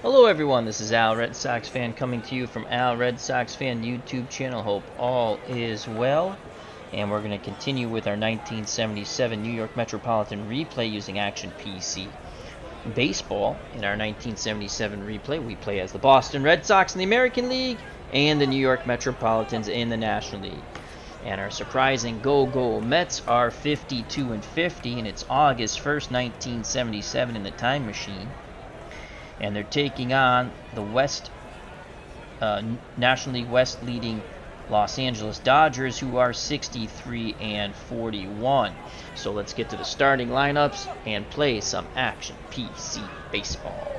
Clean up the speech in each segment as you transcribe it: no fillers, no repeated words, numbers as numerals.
Hello everyone, this is Al Red Sox Fan coming to you from Al Red Sox Fan YouTube channel. Hope all is well. And we're going to continue with our 1977 New York Metropolitan replay using Action PC Baseball. In our 1977 replay, we play as the Boston Red Sox in the American League and the New York Metropolitans in the National League. And our surprising go-go Mets are 52-50, and it's August 1st, 1977 in the time machine. And they're taking on the National League West leading Los Angeles Dodgers, who are 63-41. So let's get to the starting lineups and play some Action PC Baseball.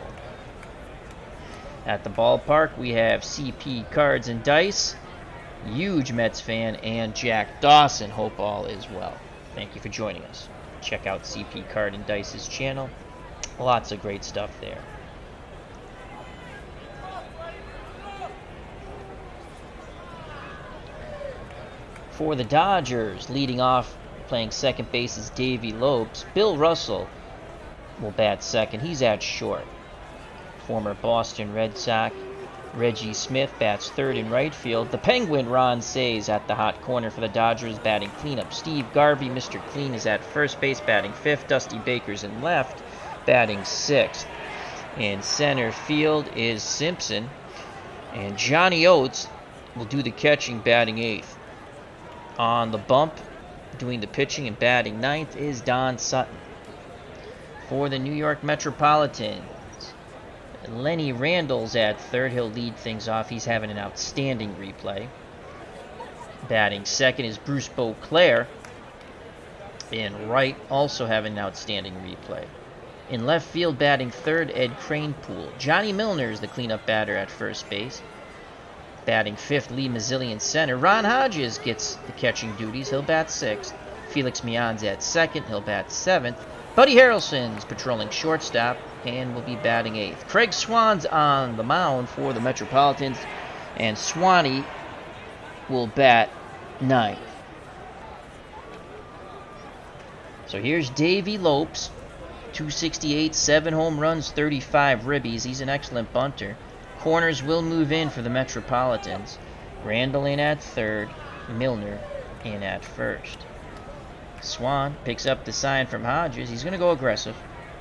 At the ballpark, we have CP Cards and Dice, huge Mets fan, and Jack Dawson. Hope all is well. Thank you for joining us. Check out CP Card and Dice's channel. Lots of great stuff there. For the Dodgers, leading off, playing second base is Davey Lopes. Bill Russell will bat second. He's at short. Former Boston Red Sox Reggie Smith bats third in right field. The Penguin Ron Cey at the hot corner for the Dodgers, batting cleanup. Steve Garvey, Mr. Clean, is at first base, batting fifth. Dusty Baker's in left, batting sixth. In center field is Simpson. And Johnny Oates will do the catching, batting eighth. On the bump, doing the pitching and batting ninth, is Don Sutton. For the New York Metropolitans, Lenny Randall's at third. He'll lead things off. He's having an outstanding replay. Batting second is Bruce Beauclair. In right, also having an outstanding replay. In left field, batting third, Ed Kranepool. Johnny Milner is the cleanup batter at first base. Batting fifth, Lee Mazzilli in center. Ron Hodges gets the catching duties. He'll bat sixth. Felix Mian's at second. He'll bat seventh. Buddy Harrelson's patrolling shortstop and will be batting eighth. Craig Swan's on the mound for the Metropolitans, and Swanee will bat ninth. So here's Davey Lopes, 268, 7 home runs, 35 ribbies. He's an excellent bunter. Corners will move in for the Metropolitans. Randall in at third, Milner in at first. Swan picks up the sign from Hodges. He's going to go aggressive.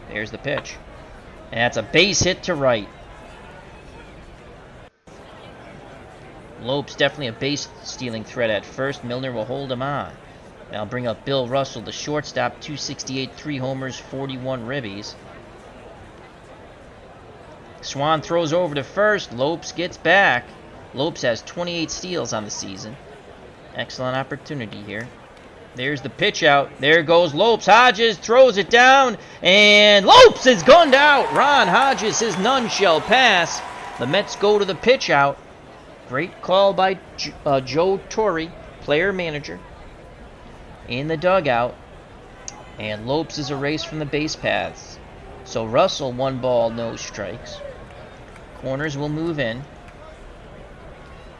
There's the pitch. And that's a base hit to right. Lopes definitely a base-stealing threat at first. Milner will hold him on. Now bring up Bill Russell, the shortstop, 268, 3 homers, 41 ribbies. Swan throws over to first. Lopes gets back. Lopes has 28 steals on the season. Excellent opportunity here. There's the pitch out. There goes Lopes. Hodges throws it down, and Lopes is gunned out. Ron Hodges says none shall pass. The Mets go to the pitch out. Great call by Joe Torre, player manager, in the dugout. And Lopes is erased from the base paths. So Russell, 1 ball, no strikes. Corners will move in.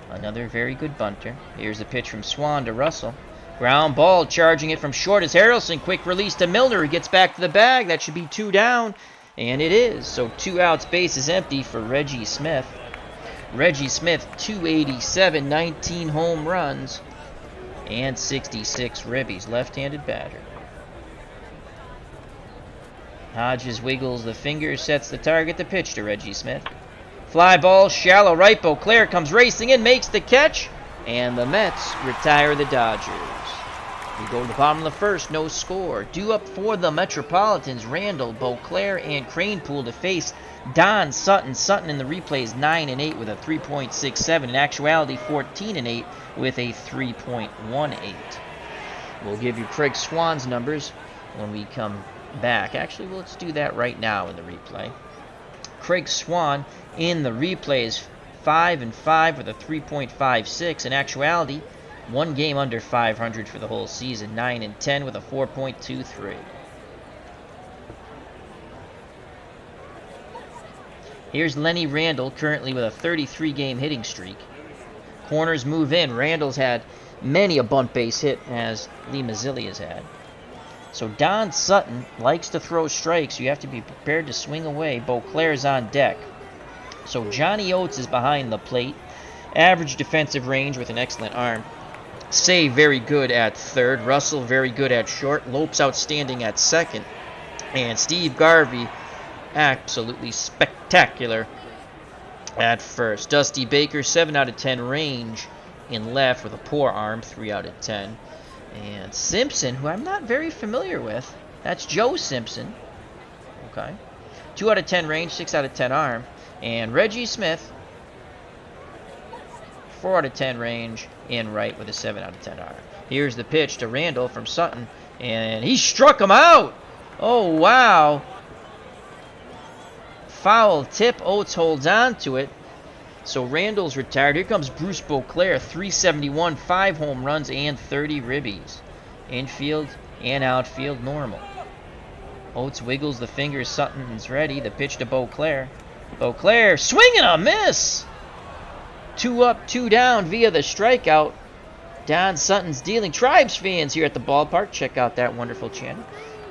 Another very good bunter. Here's the pitch from Swan to Russell. Ground ball, charging it from short is Harrelson. Quick release to Milner, who gets back to the bag. That should be 2 down, and it is. So 2 outs, base is empty for Reggie Smith. Reggie Smith, 287, 19 home runs, and 66 ribbies. Left-handed batter. Hodges wiggles the finger, sets the target, the pitch to Reggie Smith. Fly ball, shallow right. Beauclair comes racing in, makes the catch, and the Mets retire the Dodgers. We go to the bottom of the first, no score. Due up for the Metropolitans, Randall, Beauclair, and Kranepool to face Don Sutton. Sutton in the replay is 9-8 with a 3.67. In actuality, 14-8 with a 3.18. We'll give you Craig Swan's numbers when we come back. Actually, let's do that right now in the replay. Craig Swan in the replay is 5-5 with a 3.56. In actuality, 1 game under 500 for the whole season. 9-10 with a 4.23. Here's Lenny Randall, currently with a 33-game hitting streak. Corners move in. Randall's had many a bunt base hit, as Lee Mazzilli has had. So Don Sutton likes to throw strikes. You have to be prepared to swing away. Beauclair's on deck. So Johnny Oates is behind the plate. Average defensive range with an excellent arm. Say very good at third. Russell very good at short. Lopes outstanding at second. And Steve Garvey absolutely spectacular at first. Dusty Baker 7 out of 10 range in left with a poor arm, 3 out of 10. And Simpson, who I'm not very familiar with, that's Joe Simpson. Okay. 2 out of 10 range, 6 out of 10 arm. And Reggie Smith, 4 out of 10 range in right with a 7 out of 10 arm. Here's the pitch to Randall from Sutton, and he struck him out. Oh, wow. Foul tip. Oates holds on to it. So Randall's retired. Here comes Bruce Beauclair, 371, 5 home runs, and 30 ribbies. Infield and outfield normal. Oates wiggles the fingers. Sutton's ready. The pitch to Beauclair. Beauclair, swing and a miss. 2 up, 2 down via the strikeout. Don Sutton's dealing. Tribes fans here at the ballpark, check out that wonderful channel.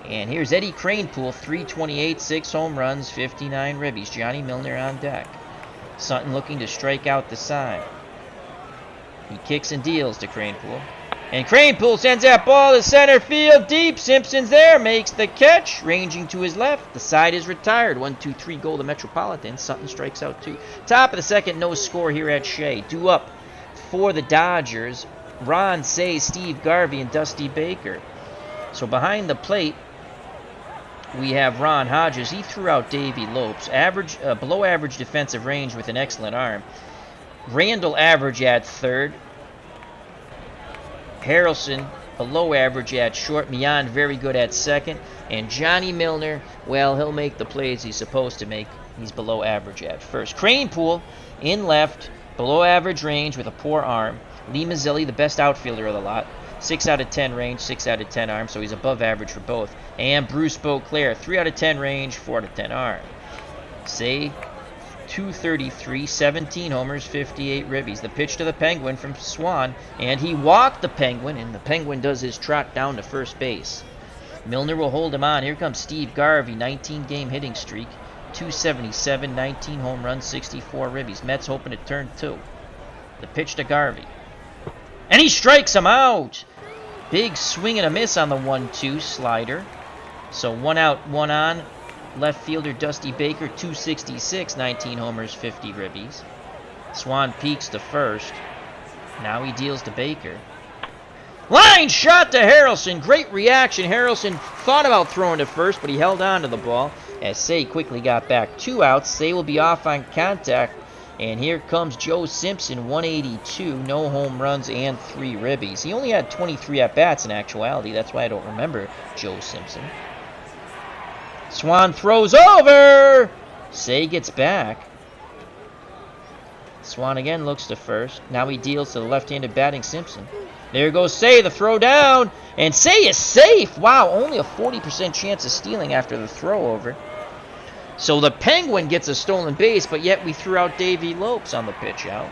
And here's Eddie Kranepool, 328, 6 home runs, 59 ribbies. Johnny Milner on deck. Sutton looking to strike out the side. He kicks and deals to Kranepool. And Kranepool sends that ball to center field deep. Simpson's there, makes the catch, ranging to his left. The side is retired. 1-2-3 goal to Metropolitan. Sutton strikes out 2. Top of the second, no score here at Shea. Due up for the Dodgers, Ron Cey, Steve Garvey, and Dusty Baker. So behind the plate, we have Ron Hodges. He threw out Davey Lopes. Below average defensive range with an excellent arm. Randall average at third. Harrelson below average at short. Mian very good at second. And Johnny Milner, well, he'll make the plays he's supposed to make. He's below average at first. Kranepool in left, below average range with a poor arm. Lee Mazzilli, the best outfielder of the lot. 6 out of 10 range, 6 out of 10 arm, so he's above average for both. And Bruce Beauclair, 3 out of 10 range, 4 out of 10 arm. Say 233, 17 homers, 58 ribbies. The pitch to the Penguin from Swan, and he walked the Penguin, and the Penguin does his trot down to first base. Milner will hold him on. Here comes Steve Garvey, 19-game hitting streak, 277, 19 home runs, 64 ribbies. Mets hoping to turn 2. The pitch to Garvey. And he strikes him out! Big swing and a miss on the 1-2 slider. So 1 out, 1 on. Left fielder Dusty Baker, 266, 19 homers, 50 ribbies. Swan peaks to first. Now he deals to Baker. Line shot to Harrelson. Great reaction. Harrelson thought about throwing to first, but he held on to the ball as Cey quickly got back 2 outs. Cey will be off on contact. And here comes Joe Simpson, 182, no home runs and 3 ribbies. He only had 23 at-bats in actuality. That's why I don't remember Joe Simpson. Swan throws over. Cey gets back. Swan again looks to first. Now he deals to the left-handed batting Simpson. There goes Cey, the throw down. And Cey is safe. Wow, only a 40% chance of stealing after the throw over. So the Penguin gets a stolen base, but yet we threw out Davey Lopes on the pitch out.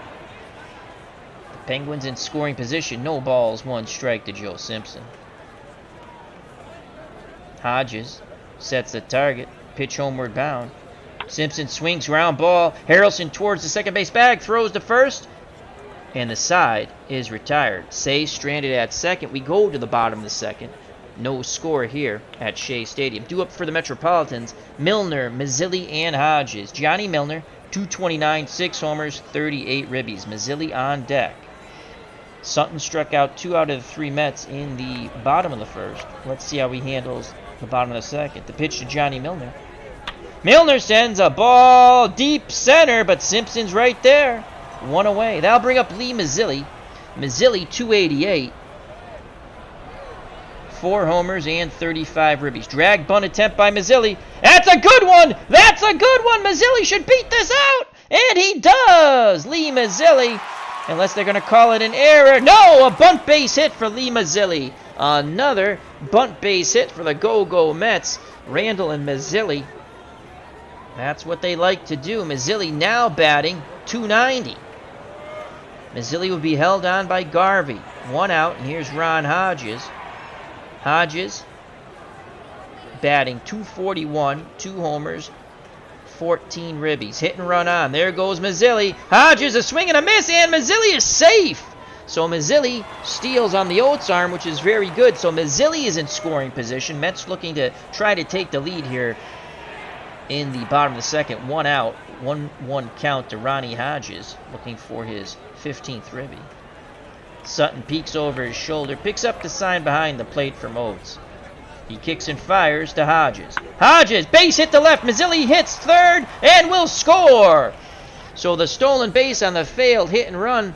The Penguins in scoring position. No balls, 1 strike to Joe Simpson. Hodges sets the target. Pitch homeward bound. Simpson swings, ground ball. Harrelson towards the second base bag. Throws to first. And the side is retired. Cey stranded at second. We go to the bottom of the second. No score here at Shea Stadium. Due up for the Metropolitans, Milner, Mazzilli, and Hodges. Johnny Milner, 229, 6 homers, 38 ribbies. Mazzilli on deck. Sutton struck out 2 out of the 3 Mets in the bottom of the first. Let's see how he handles the bottom of the second. The pitch to Johnny Milner. Milner sends a ball deep center, but Simpson's right there. 1 away. That'll bring up Lee Mazzilli. Mazzilli, 288. 4 homers and 35 ribbies. Drag bunt attempt by Mazzilli. That's a good one! That's a good one! Mazzilli should beat this out! And he does! Lee Mazzilli. Unless they're going to call it an error. No! A bunt base hit for Lee Mazzilli. Another bunt base hit for the Go-Go Mets. Randall and Mazzilli. That's what they like to do. Mazzilli now batting .290. Mazzilli will be held on by Garvey. 1 out, and here's Ron Hodges. Hodges batting .241, 2 homers, 14 ribbies. Hit and run on. There goes Mazzilli. Hodges a swing and a miss, and Mazzilli is safe. So Mazzilli steals on the Oates arm, which is very good. So Mazzilli is in scoring position. Mets looking to try to take the lead here in the bottom of the second. 1 out. 1-1 count to Ronnie Hodges, looking for his 15th ribby. Sutton peeks over his shoulder, picks up the sign behind the plate from Oates. He kicks and fires to Hodges. Hodges, base hit to left. Mazzilli hits third and will score. So the stolen base on the failed hit and run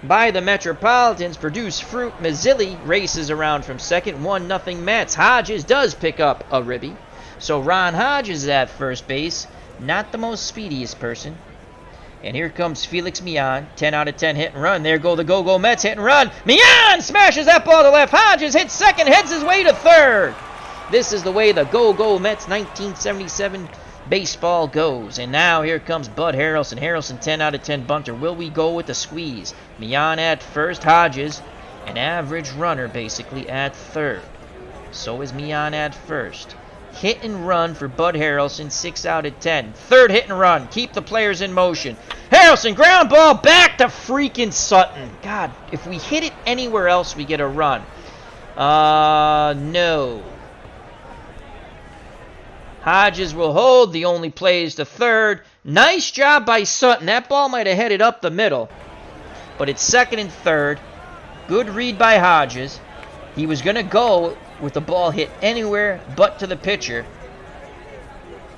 by the Metropolitans produce fruit. Mazzilli races around from second. 1-0 Mets. Hodges does pick up a ribby. So Ron Hodges is at first base. Not the most speediest person. And here comes Felix Millan. 10 out of 10 hit and run. There go the Go-Go Mets, hit and run. Millan smashes that ball to left. Hodges hits second, heads his way to third. This is the way the Go-Go Mets 1977 baseball goes. And now here comes Bud Harrelson. Harrelson 10 out of 10 bunter. Will we go with the squeeze? Millan at first. Hodges, an average runner basically, at third. So is Millan at first. Hit and run for Bud Harrelson, 6 out of 10. Third hit and run. Keep the players in motion. Harrelson, ground ball back to freaking Sutton. God, if we hit it anywhere else, we get a run. No. Hodges will hold. The only play is to third. Nice job by Sutton. That ball might have headed up the middle. But it's second and third. Good read by Hodges. He was going to go with the ball hit anywhere but to the pitcher.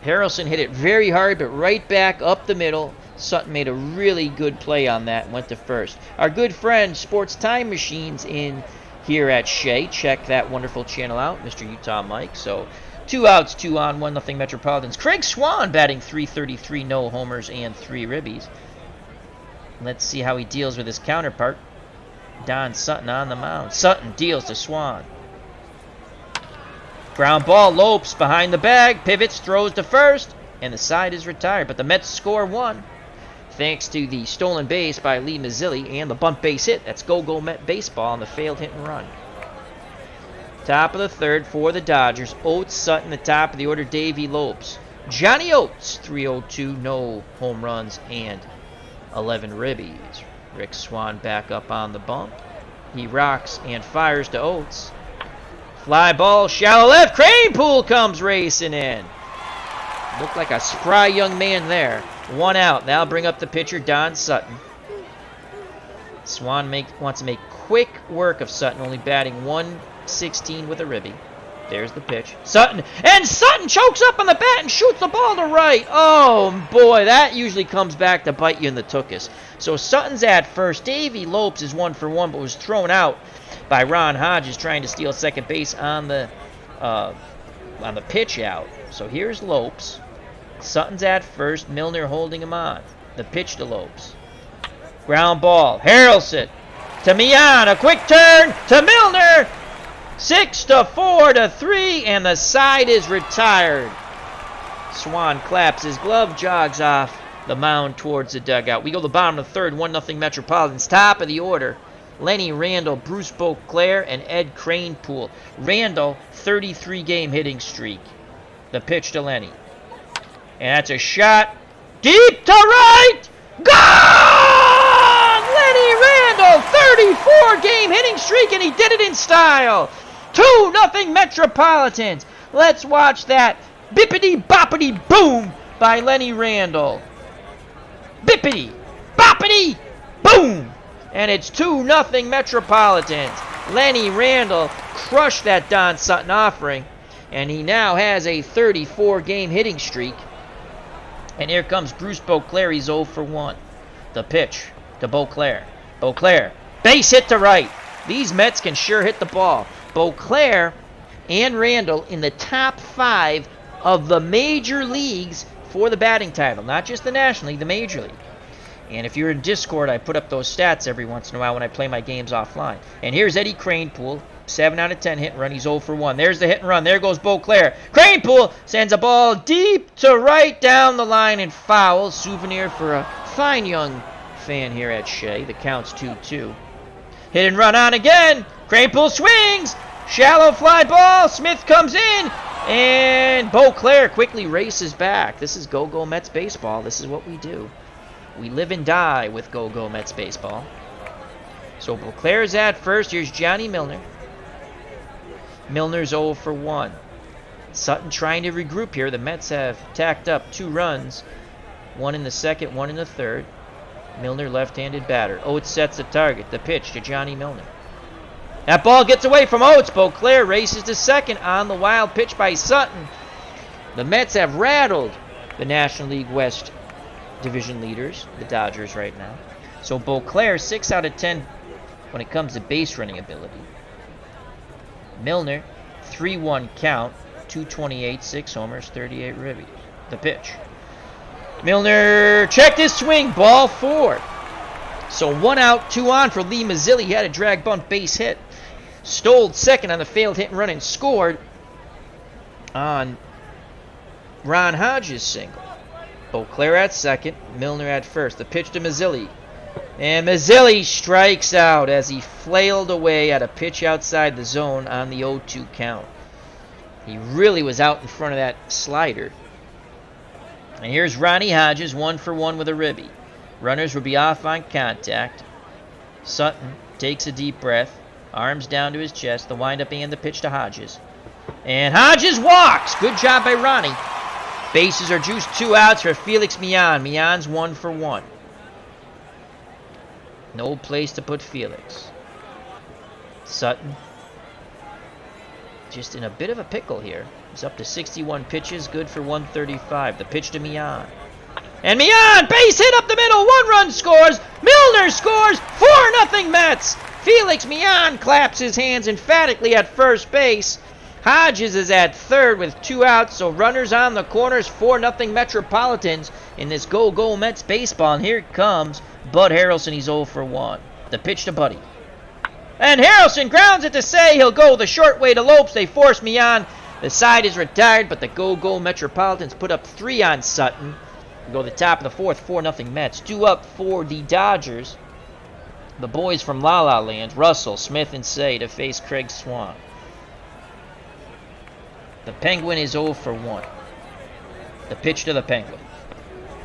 Harrelson hit it very hard, but right back up the middle. Sutton made a really good play on that and went to first. Our good friend Sports Time Machines in here at Shea. Check that wonderful channel out, Mr. Utah Mike. So 2 outs, 2 on, 1-0 Metropolitans. Craig Swan batting .333, no homers and 3 ribbies. Let's see how he deals with his counterpart, Don Sutton, on the mound. Sutton deals to Swan. Ground ball, Lopes behind the bag, pivots, throws to first, and the side is retired. But the Mets score 1, thanks to the stolen base by Lee Mazzilli and the bunt base hit. That's Go-Go Met baseball on the failed hit and run. Top of the third for the Dodgers. Oates, Sutton, the top of the order, Davey Lopes. Johnny Oates, 302, no home runs and 11 ribbies. Rick Swan back up on the bump. He rocks and fires to Oates. Fly ball, shallow left. Kranepool comes racing in. Looked like a spry young man there. 1 out. Now bring up the pitcher, Don Sutton. Swan wants to make quick work of Sutton, only batting .116 with a ribby. There's the pitch. Sutton. And Sutton chokes up on the bat and shoots the ball to right. Oh, boy, that usually comes back to bite you in the tuchus. So Sutton's at first. Davey Lopes is 1 for 1, but was thrown out by Ron Hodges trying to steal second base on the pitch out. So here's Lopes. Sutton's at first. Milner holding him on. The pitch to Lopes. Ground ball. Harrelson to Millan. A quick turn to Milner. 6-4-3, and the side is retired. Swan claps his glove, jogs off the mound towards the dugout. We go to the bottom of the third, 1-0 Metropolitans. Top of the order, Lenny Randall, Bruce Beauclair, and Ed Kranepool. Randall, 33-game hitting streak. The pitch to Lenny. And that's a shot deep to right. Gone! Lenny Randall, 34-game hitting streak, and he did it in style. 2-0 Metropolitans. Let's watch that bippity boppity boom by Lenny Randall. Bippity boppity boom. And it's 2-0 Metropolitans. Lenny Randall crushed that Don Sutton offering, and he now has a 34-game hitting streak. And here comes Bruce Beauclair. He's 0 for 1. The pitch to Beauclair. Beauclair, base hit to right. These Mets can sure hit the ball. Beauclair and Randall in the top 5 of the major leagues for the batting title. Not just the National League, the Major League. And if you're in Discord, I put up those stats every once in a while when I play my games offline. And here's Eddie Kranepool, 7 out of 10 hit and run. He's 0 for 1. There's the hit and run. There goes Beauclair. Kranepool sends a ball deep to right down the line and foul. Souvenir for a fine young fan here at Shea. The count's 2-2. Hit and run on again. Kranepool swings. Shallow fly ball. Smith comes in. And Beauclair quickly races back. This is Go-Go Mets baseball. This is what we do. We live and die with Go-Go Mets baseball. So Beauclair's at first. Here's Johnny Milner. Milner's 0 for 1. Sutton trying to regroup here. The Mets have tacked up 2 runs. 1 in the second, 1 in the third. Milner left-handed batter. Oates sets the target. The pitch to Johnny Milner. That ball gets away from Oates. Beauclair races to second on the wild pitch by Sutton. The Mets have rattled the National League West division leaders, the Dodgers, right now. So Beauclair, 6 out of 10 when it comes to base running ability. Milner, 3-1 count, 228, 6 homers, 38 ribbies. The pitch. Milner checked his swing, ball 4. So 1 out, 2 on for Lee Mazzilli. He had a drag bunt base hit. Stole second on the failed hit and run and scored on Ron Hodges' single. Beauclair at second, Milner at first. The pitch to Mazzilli. And Mazzilli strikes out as he flailed away at a pitch outside the zone on the 0-2 count. He really was out in front of that slider. And here's Ronnie Hodges, 1 for 1 with a ribby. Runners will be off on contact. Sutton takes a deep breath. Arms down to his chest. The windup and the pitch to Hodges. And Hodges walks. Good job by Ronnie. Bases are juiced. 2 outs for Felix Millan. Millan's 1 for 1. No place to put Felix. Sutton just in a bit of a pickle here. He's up to 61 pitches. Good for 135. The pitch to Millan. And Millan, base hit up the middle. 1 run scores. Milner scores. 4-0 Mets. Felix Millan claps his hands emphatically at first base. Hodges is at third with 2 outs, so runners on the corners, 4-0 Metropolitans in this Go-Go Mets baseball. And here comes Bud Harrelson. He's 0 for 1. The pitch to Buddy. And Harrelson grounds it to say he'll go the short way to Lopes. They force Millan. The side is retired, but the Go-Go Metropolitans put up 3 on Sutton. Go the top of the 4th, 4-0 Mets. 2 up for the Dodgers. The boys from La La Land, Russell, Smith, and Say to face Craig Swan. The Penguin is 0 for 1. The pitch to the Penguin.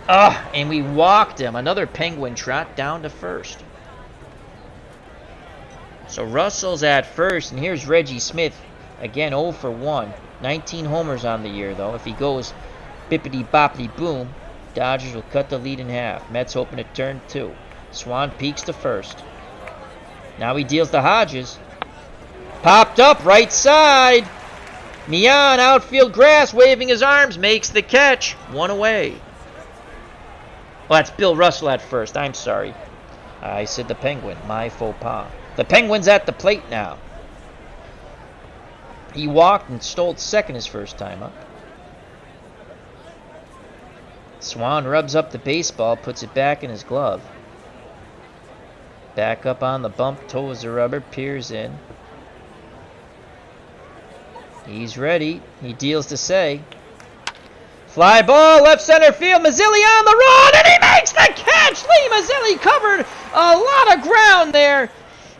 And we walked him. Another Penguin trot down to first. So Russell's at first, and here's Reggie Smith. Again, 0 for 1. 19 homers on the year, though. If he goes bippity-boppity-boom, Dodgers will cut the lead in half. Mets hoping to turn 2. Swan peeks to first. Now he deals to Hodges. Popped up, right side. Millan, outfield grass, waving his arms, makes the catch. 1 away. Well, that's Bill Russell at first. I'm sorry. I said the Penguin. My faux pas. The Penguin's at the plate now. He walked and stole second his first time up. Swan rubs up the baseball, puts it back in his glove. Back up on the bump, toes the rubber, peers in. He's ready. He deals to Say. Fly ball, left center field. Mazzilli on the run, and he makes the catch. Lee Mazzilli covered a lot of ground there.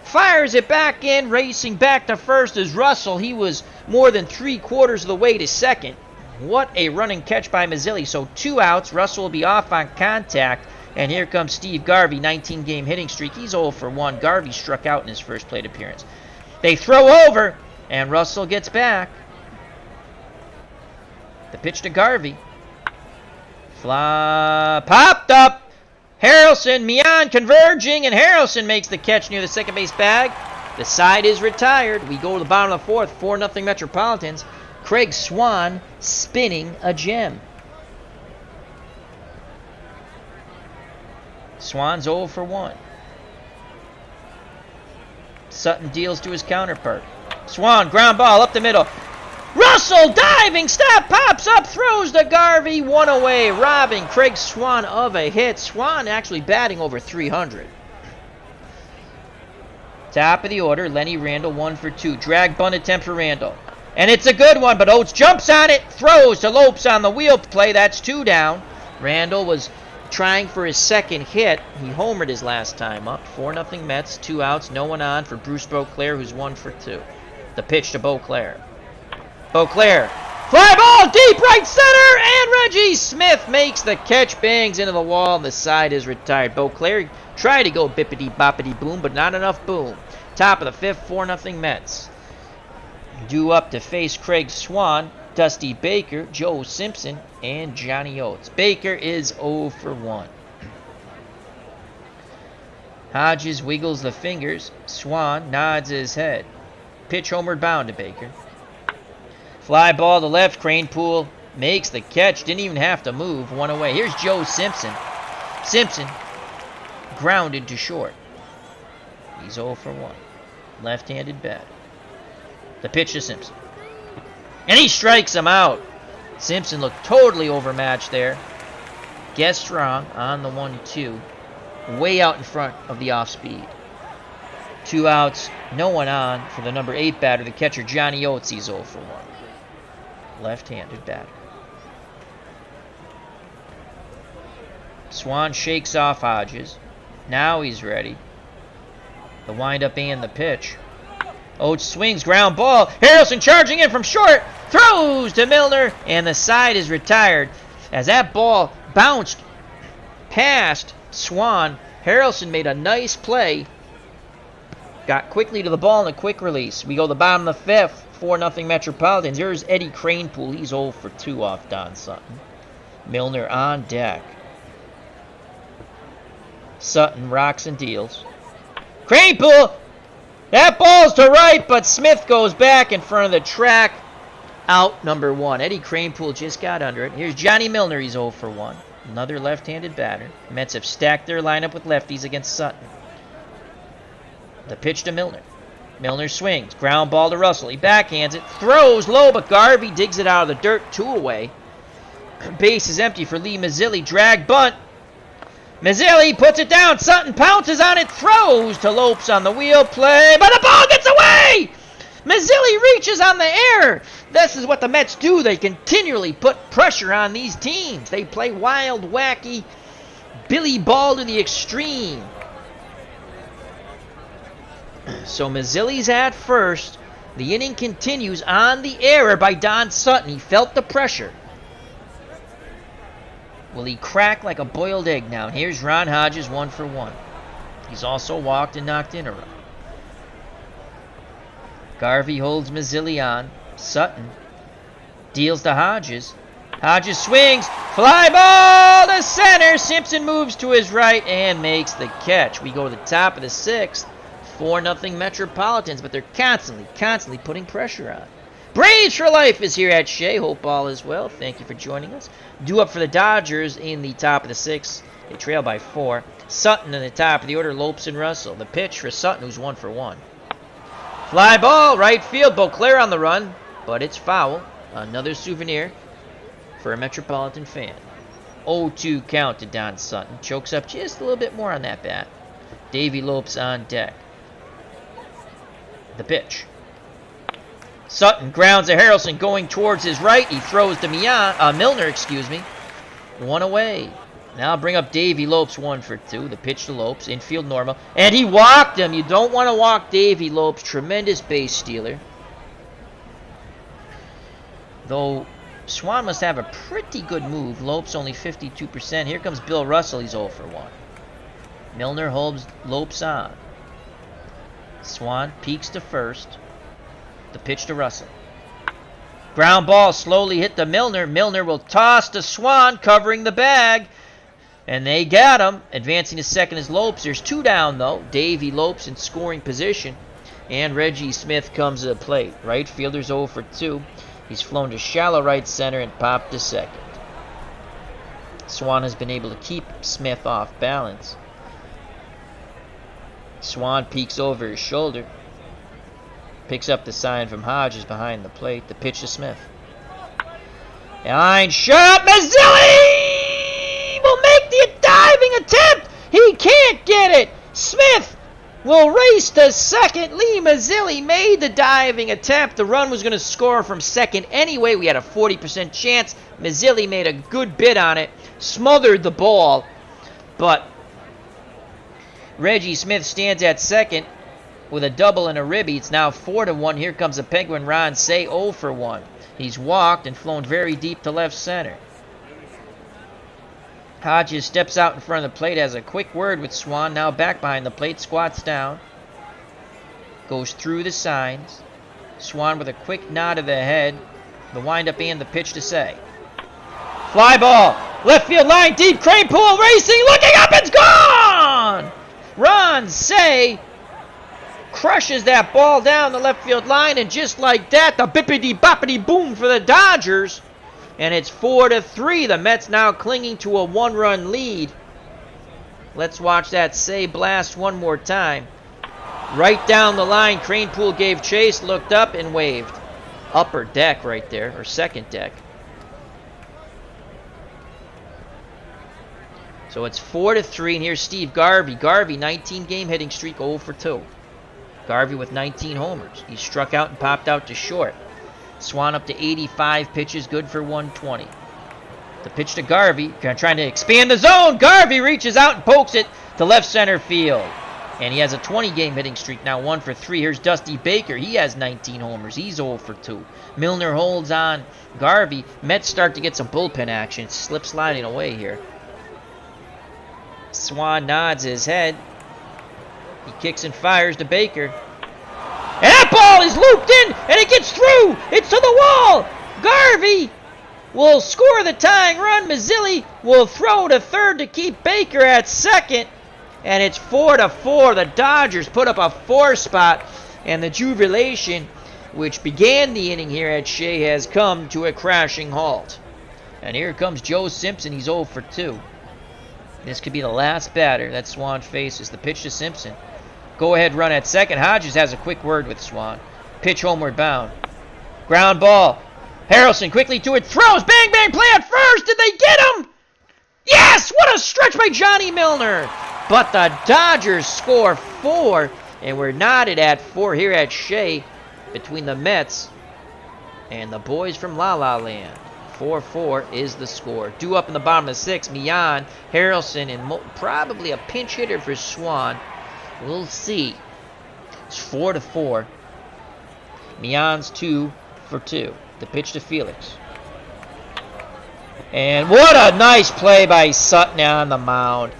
Fires it back in, racing back to first is Russell. He was more than 3/4 of the way to second. What a running catch by Mazzilli. So 2 outs. Russell will be off on contact. And here comes Steve Garvey, 19-game hitting streak. He's 0 for 1. Garvey struck out in his first plate appearance. They throw over, and Russell gets back. The pitch to Garvey. Fly, popped up. Harrelson, Millan converging, and Harrelson makes the catch near the second base bag. The side is retired. We go to the bottom of the 4th, 4-0 Metropolitans. Craig Swan spinning a gem. Swan's 0 for 1. Sutton deals to his counterpart. Swan, ground ball up the middle. Russell diving, stop, pops up, throws to Garvey, 1 away, robbing Craig Swan of a hit. Swan actually batting over 300. Top of the order, Lenny Randall, 1 for 2. Drag bunt attempt for Randall. And it's a good one, but Oates jumps on it, throws to Lopes on the wheel play. That's 2 down. Randall was trying for his second hit. He homered his last time up. 4-0 Mets, 2 outs, no one on for Bruce Beauclair, who's 1 for 2. The pitch to Beauclair. Beauclair Fly ball deep right center, and Reggie Smith makes the catch, bangs into the wall, and the side is retired. Beauclair tried to go bippity boppity boom, but not enough boom. Top of the fifth, 4-0 Mets. Due up to face Craig Swan, Dusty Baker, Joe Simpson, and Johnny Oates. Baker is 0 for 1. Hodges wiggles the fingers. Swan nods his head. Pitch homeward bound to Baker. Fly ball to left. Kranepool makes the catch. Didn't even have to move. One away. Here's Joe Simpson. Simpson grounded to short. He's 0 for 1. Left-handed batter. The pitch to Simpson. And he strikes him out. Simpson looked totally overmatched there. Guessed strong on the 1-2. Way out in front of the off-speed. 2 outs, no one on for the number 8 batter, the catcher Johnny Oates. He's 0 for 1. Left-handed batter. Swan shakes off Hodges. Now he's ready. The windup and the pitch. Oates swings, ground ball. Harrelson charging in from short. Throws to Milner, and the side is retired. As that ball bounced past Swan, Harrelson made a nice play. Got quickly to the ball in a quick release. We go to the bottom of the fifth. 4-0 Metropolitans. Here's Eddie Kranepool. He's 0 for 2 off Don Sutton. Milner on deck. Sutton rocks and deals. Kranepool! That ball's to right, but Smith goes back in front of the track. Out number 1. Eddie Kranepool just got under it. Here's Johnny Milner. He's 0 for 1. Another left-handed batter. Mets have stacked their lineup with lefties against Sutton. The pitch to Milner. Milner swings. Ground ball to Russell. He backhands it. Throws low, but Garvey digs it out of the dirt. 2 away. Base is empty for Lee Mazzilli. Drag bunt. Mazzilli puts it down. Sutton pounces on it. Throws to Lopes on the wheel play, but the ball gets away! Mazzilli reaches on the air. This is what the Mets do. They continually put pressure on these teams. They play wild, wacky, Billy ball to the extreme. So Mazzilli's at first. The inning continues on the error by Don Sutton. He felt the pressure. Will he crack like a boiled egg now? Here's Ron Hodges, 1 for 1. He's also walked and knocked in a run. Garvey holds Mazzilli on. Sutton deals to Hodges. Hodges swings. Fly ball to center. Simpson moves to his right and makes the catch. We go to the top of the 6th. 4-0 Metropolitans, but they're constantly putting pressure on. Braves for Life is here at Shea. Hope all is well. Thank you for joining us. Due up for the Dodgers in the top of the 6th. They trail by 4. Sutton in the top of the order. Lopes and Russell. The pitch for Sutton, who's 1 for 1. Fly ball, right field. Beauclair on the run, but it's foul. Another souvenir for a Metropolitan fan. 0-2 count to Don Sutton. Chokes up just a little bit more on that bat. Davey Lopes on deck. The pitch. Sutton grounds to Harrelson going towards his right. He throws to Milner. 1 away. Now bring up Davey Lopes, 1 for 2. The pitch to Lopes. Infield normal. And he walked him. You don't want to walk Davey Lopes. Tremendous base stealer. Though Swan must have a pretty good move. Lopes only 52%. Here comes Bill Russell. He's 0 for 1. Milner holds Lopes on. Swan peeks to first. The pitch to Russell. Ground ball slowly hit to Milner. Milner will toss to Swan, covering the bag. And they got him. Advancing to second is Lopes. There's 2 down, though. Davey Lopes in scoring position. And Reggie Smith comes to the plate. Right fielder's 0 for 2. He's flown to shallow right center and popped to second. Swan has been able to keep Smith off balance. Swan peeks over his shoulder. Picks up the sign from Hodges behind the plate. The pitch to Smith. Line shot. Mazzilli will make the diving attempt. He can't get it. Smith will race to second. Lee Mazzilli made the diving attempt. The run was going to score from second anyway. We had a 40% chance. Mazzilli made a good bid on it. Smothered the ball. But Reggie Smith stands at second with a double and a ribby. It's now 4-1. Here comes the Penguin Ron Cey, 0 for 1. He's walked and flown very deep to left center. Hodges steps out in front of the plate, has a quick word with Swan, now back behind the plate, squats down, goes through the signs. Swan with a quick nod of the head, the windup and the pitch to Cey. Fly ball, left field line deep, Kranepool racing, looking up, it's gone! Ron Cey crushes that ball down the left field line, and just like that, the bippity-boppity boom for the Dodgers. And it's 4-3. The Mets now clinging to a 1-run lead. Let's watch that Cey blast one more time. Right down the line, Kranepool gave chase, looked up, and waved. Upper deck right there, or second deck. So it's 4-3, and here's Steve Garvey. Garvey, 19-game hitting streak, 0-2. Garvey with 19 homers. He struck out and popped out to short. Swan up to 85 pitches, good for 120. The pitch to Garvey, trying to expand the zone. Garvey reaches out and pokes it to left center field. And he has a 20-game hitting streak now, 1-3. Here's Dusty Baker. He has 19 homers. He's 0-2. Milner holds on Garvey. Mets start to get some bullpen action. Slip sliding away here. Swan nods his head. He kicks and fires to Baker. And that ball is looped in, and it gets through. It's to the wall. Garvey will score the tying run. Mazzilli will throw to third to keep Baker at second. And it's 4-4. The Dodgers put up a 4 spot, and the jubilation, which began the inning here at Shea, has come to a crashing halt. And here comes Joe Simpson. He's 0-2. This could be the last batter that Swan faces. The pitch to Simpson. Go-ahead run at second. Hodges has a quick word with Swan. Pitch homeward bound. Ground ball. Harrelson quickly to it. Throws. Bang, bang. Play at first. Did they get him? Yes! What a stretch by Johnny Milner. But the Dodgers score 4. And we're knotted at 4 here at Shea between the Mets and the boys from La La Land. 4-4 is the score. Due up in the bottom of the 6th. Millan, Harrelson, and probably a pinch hitter for Swan. We'll see. It's 4-4. Millan's 2-2. The pitch to Felix. And what a nice play by Sutton on the mound.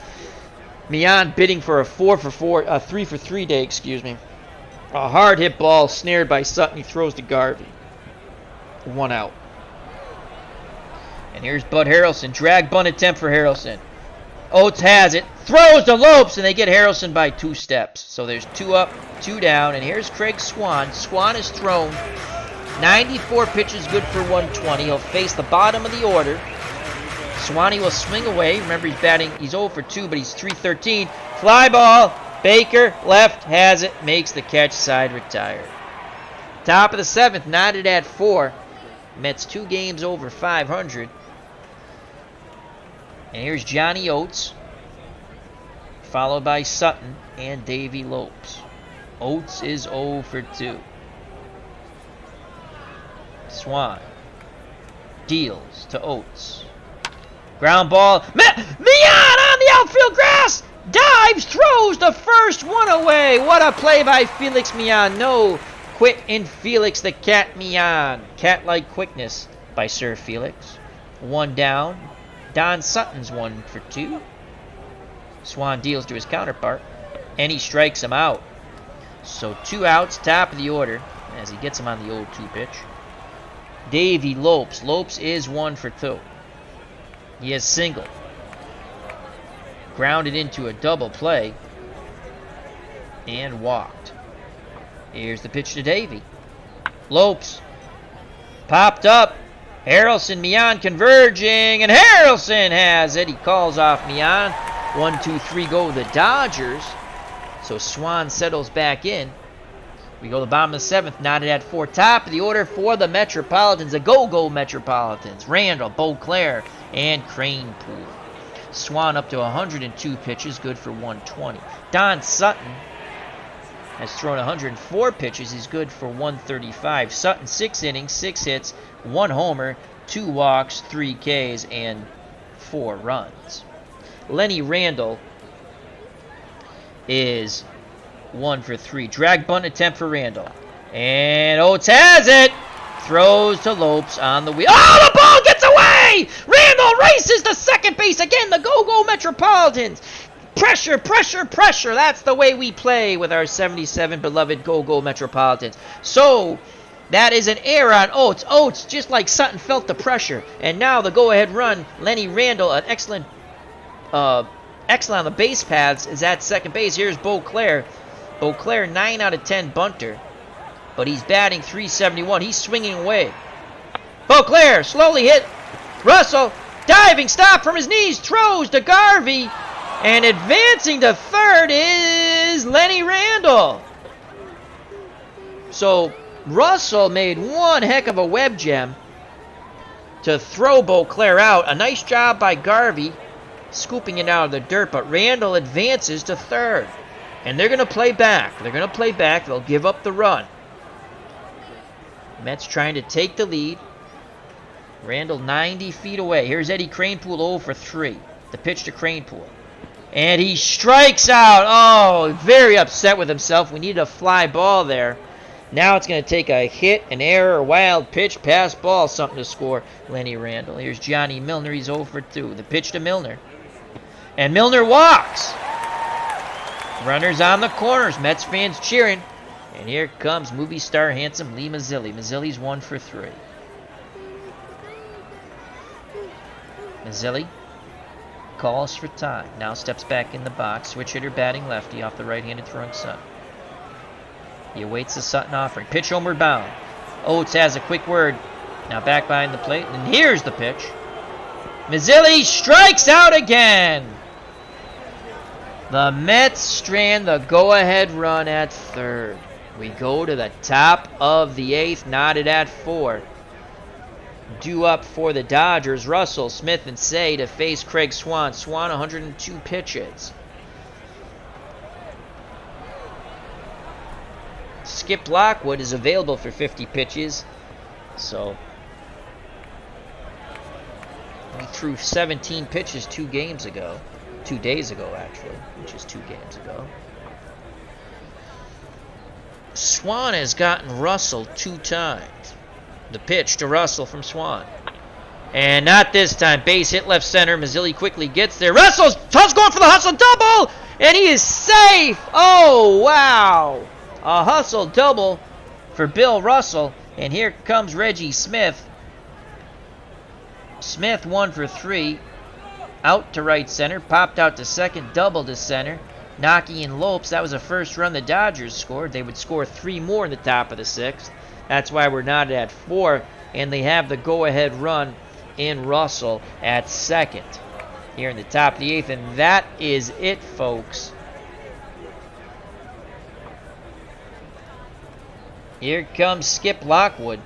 Millan bidding for a 3-for-3 day, excuse me. A hard hit ball snared by Sutton. He throws to Garvey. 1 out. And here's Bud Harrelson. Drag bunt attempt for Harrelson. Oates has it. Throws to Lopes, and they get Harrelson by 2 steps. So there's 2 up, 2 down. And here's Craig Swan. Swan is thrown 94 pitches, good for 120. He'll face the bottom of the order. Swanee will swing away. Remember, he's batting. He's 0-2, but he's 313. Fly ball. Baker, left, has it. Makes the catch, side retired. Top of the 7th, knotted at 4. Mets 2 games over 500. And here's Johnny Oates, followed by Sutton and Davey Lopes. Oates is 0-2. Swan deals to Oates. Ground ball. Millan on the outfield grass. Dives, throws the first one away. What a play by Felix Millan. No quit in Felix the Cat Millan. Cat-like quickness by Sir Felix. 1 down. Don Sutton's 1-2. Swan deals to his counterpart, and he strikes him out. So 2 outs, top of the order, as he gets him on the 0-2 pitch. Davey Lopes. Lopes is 1-2. He has singled. Grounded into a double play, and walked. Here's the pitch to Davey. Lopes popped up. Harrelson, Millan converging, and Harrelson has it. He calls off Millan. 1-2-3 go the Dodgers. So Swan settles back in. We go to the bottom of the 7th, knotted at 4. Top of the order for the Metropolitans, the go-go Metropolitans. Randall, Beauclair, and Kranepool. Swan up to 102 pitches, good for 120. Don Sutton has thrown 104 pitches. He's good for 135. Sutton, 6 innings, 6 hits, 1 homer, 2 walks, 3 Ks, and 4 runs. Lenny Randall is 1-for-3. Drag bunt attempt for Randall. And Oates has it! Throws to Lopes on the wheel. Oh, the ball gets away! Randall races to second base again. The Go-Go Metropolitans. Pressure, pressure, pressure. That's the way we play with our 77 beloved Go-Go Metropolitans. So, that is an error on Oates. Oates, just like Sutton, felt the pressure. And now the go-ahead run, Lenny Randall, an excellent on the base paths, is at second base. Here's Beauclair. Beauclair, 9 out of 10 bunter. But he's batting .371. He's swinging away. Beauclair, slowly hit. Russell, diving stop from his knees. Throws to Garvey. And advancing to third is Lenny Randall. So Russell made one heck of a web gem to throw Beauclair out. A nice job by Garvey scooping it out of the dirt, but Randall advances to third. And they're going to play back. They'll give up the run. Mets trying to take the lead. Randall 90 feet away. Here's Eddie Kranepool 0 for 3. The pitch to Kranepool. And he strikes out. Oh, very upset with himself. We needed a fly ball there. Now it's going to take a hit, an error, a wild pitch, pass ball, something to score Lenny Randall. Here's Johnny Milner. He's 0 for 2. The pitch to Milner. And Milner walks. Runners on the corners. Mets fans cheering. And here comes movie star handsome Lee Mazzilli. Mazzilli's 1 for 3. Mazzilli calls for time. Now steps back in the box. Switch hitter batting lefty off the right-handed throwing Sutton. He awaits the Sutton offering. Pitch homeward bound. Oates has a quick word. Now back behind the plate. And here's the pitch. Mazzilli strikes out again. The Mets strand the go-ahead run at third. We go to the top of the 8th, knotted at 4. Due up for the Dodgers, Russell, Smith, and Say to face Craig Swan. Swan 102 pitches. Skip Lockwood is available for 50 pitches. So he threw 17 pitches 2 days ago, actually, which is 2 games ago. Swan has gotten Russell 2 times. The pitch to Russell from Swan. And not this time. Base hit left center. Mazzilli quickly gets there. Russell's going for the hustle double! And he is safe! Oh, wow! A hustle double for Bill Russell. And here comes Reggie Smith. Smith 1 for 3. Out to right center. Popped out to second. Double to center. Nocky and Lopes. That was the first run the Dodgers scored. They would score 3 more in the top of the 6th. That's why we're not at 4. And they have the go-ahead run in Russell at second here in the top of the 8th. And that is it, folks. Here comes Skip Lockwood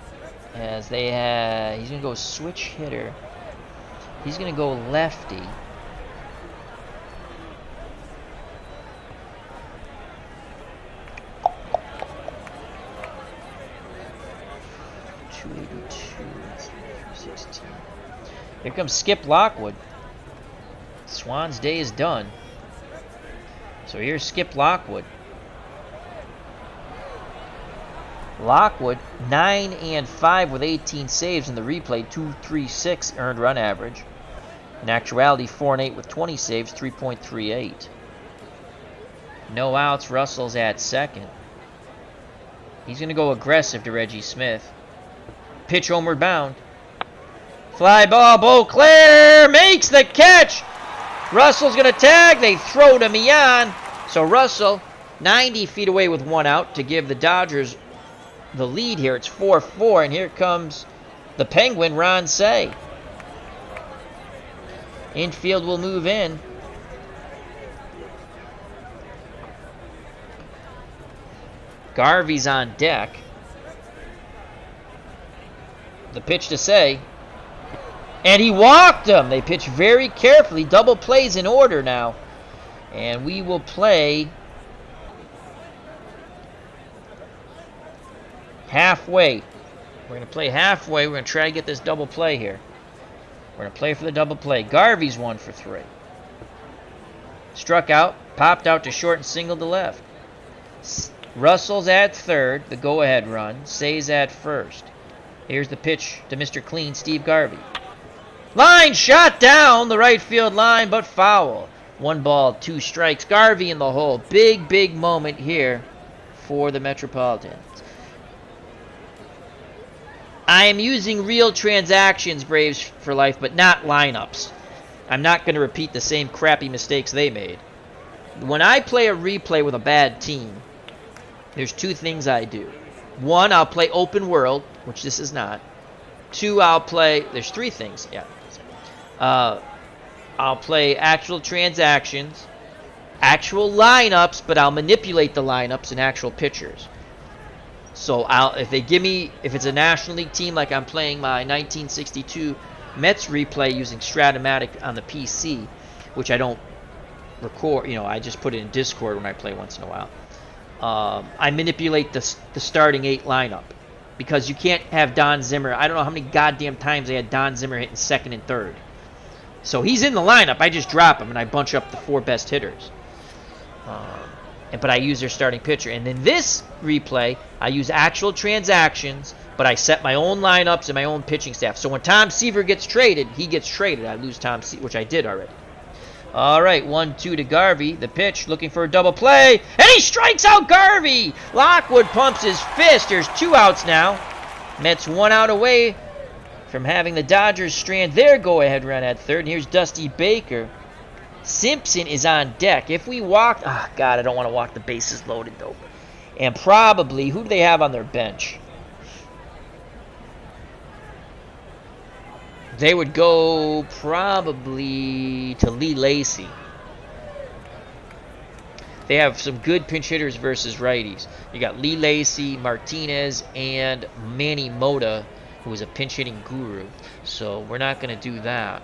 as he's going to go switch hitter. He's going to go lefty. Here comes Skip Lockwood. Swan's day is done. So here's Skip Lockwood. Lockwood, 9-5 with 18 saves in the replay, 2.36 earned run average. In actuality, 4-8 with 20 saves, 3.38. No outs, Russell's at second. He's going to go aggressive to Reggie Smith. Pitch homeward bound. Fly ball, Beauclair makes the catch. Russell's going to tag. They throw to Millan. So Russell, 90 feet away with 1 out to give the Dodgers the lead here. It's 4-4, and here comes the Penguin, Ron Cey. Infield will move in. Garvey's on deck. The pitch to Cey. And he walked him. They pitch very carefully. Double plays in order now. And we will play halfway. We're going to play halfway. We're going to try to get this double play here. We're going to play for the double play. Garvey's 1 for 3. Struck out. Popped out to short and singled to left. Russell's at third. The go-ahead run. Cey's at first. Here's the pitch to Mr. Clean, Steve Garvey. Line shot down the right field line, but foul. 1 ball, 2 strikes. Garvey in the hole. Big, big moment here for the Metropolitans. I am using real transactions, Braves for life, but not lineups. I'm not going to repeat the same crappy mistakes they made. When I play a replay with a bad team, there's 2 things I do. 1, I'll play open world, which this is not. 2, I'll play... There's 3 things, yeah. I'll play actual transactions, actual lineups, but I'll manipulate the lineups and actual pitchers. So if it's a National League team, like I'm playing my 1962 Mets replay using Stratomatic on the PC, which I don't record, I just put it in Discord when I play once in a while. I manipulate the starting 8 lineup because you can't have Don Zimmer. I don't know how many goddamn times they had Don Zimmer hitting 2nd and 3rd. So he's in the lineup. I just drop him and I bunch up the 4 best hitters. But I use their starting pitcher. And in this replay, I use actual transactions, but I set my own lineups and my own pitching staff. So when Tom Seaver gets traded, he gets traded. I lose Tom Seaver, which I did already. All right, 1-2 to Garvey. The pitch, looking for a double play, and he strikes out Garvey. Lockwood pumps his fist. There's 2 outs now. Mets 1 out away from having the Dodgers strand their go-ahead run at 3rd. And here's Dusty Baker. Simpson is on deck. If we walk... Oh, God, I don't want to walk the bases loaded, though. And probably... Who do they have on their bench? They would go probably to Lee Lacy. They have some good pinch hitters versus righties. You got Lee Lacy, Martinez, and Manny Mota, who is a pinch hitting guru. So we're not going to do that.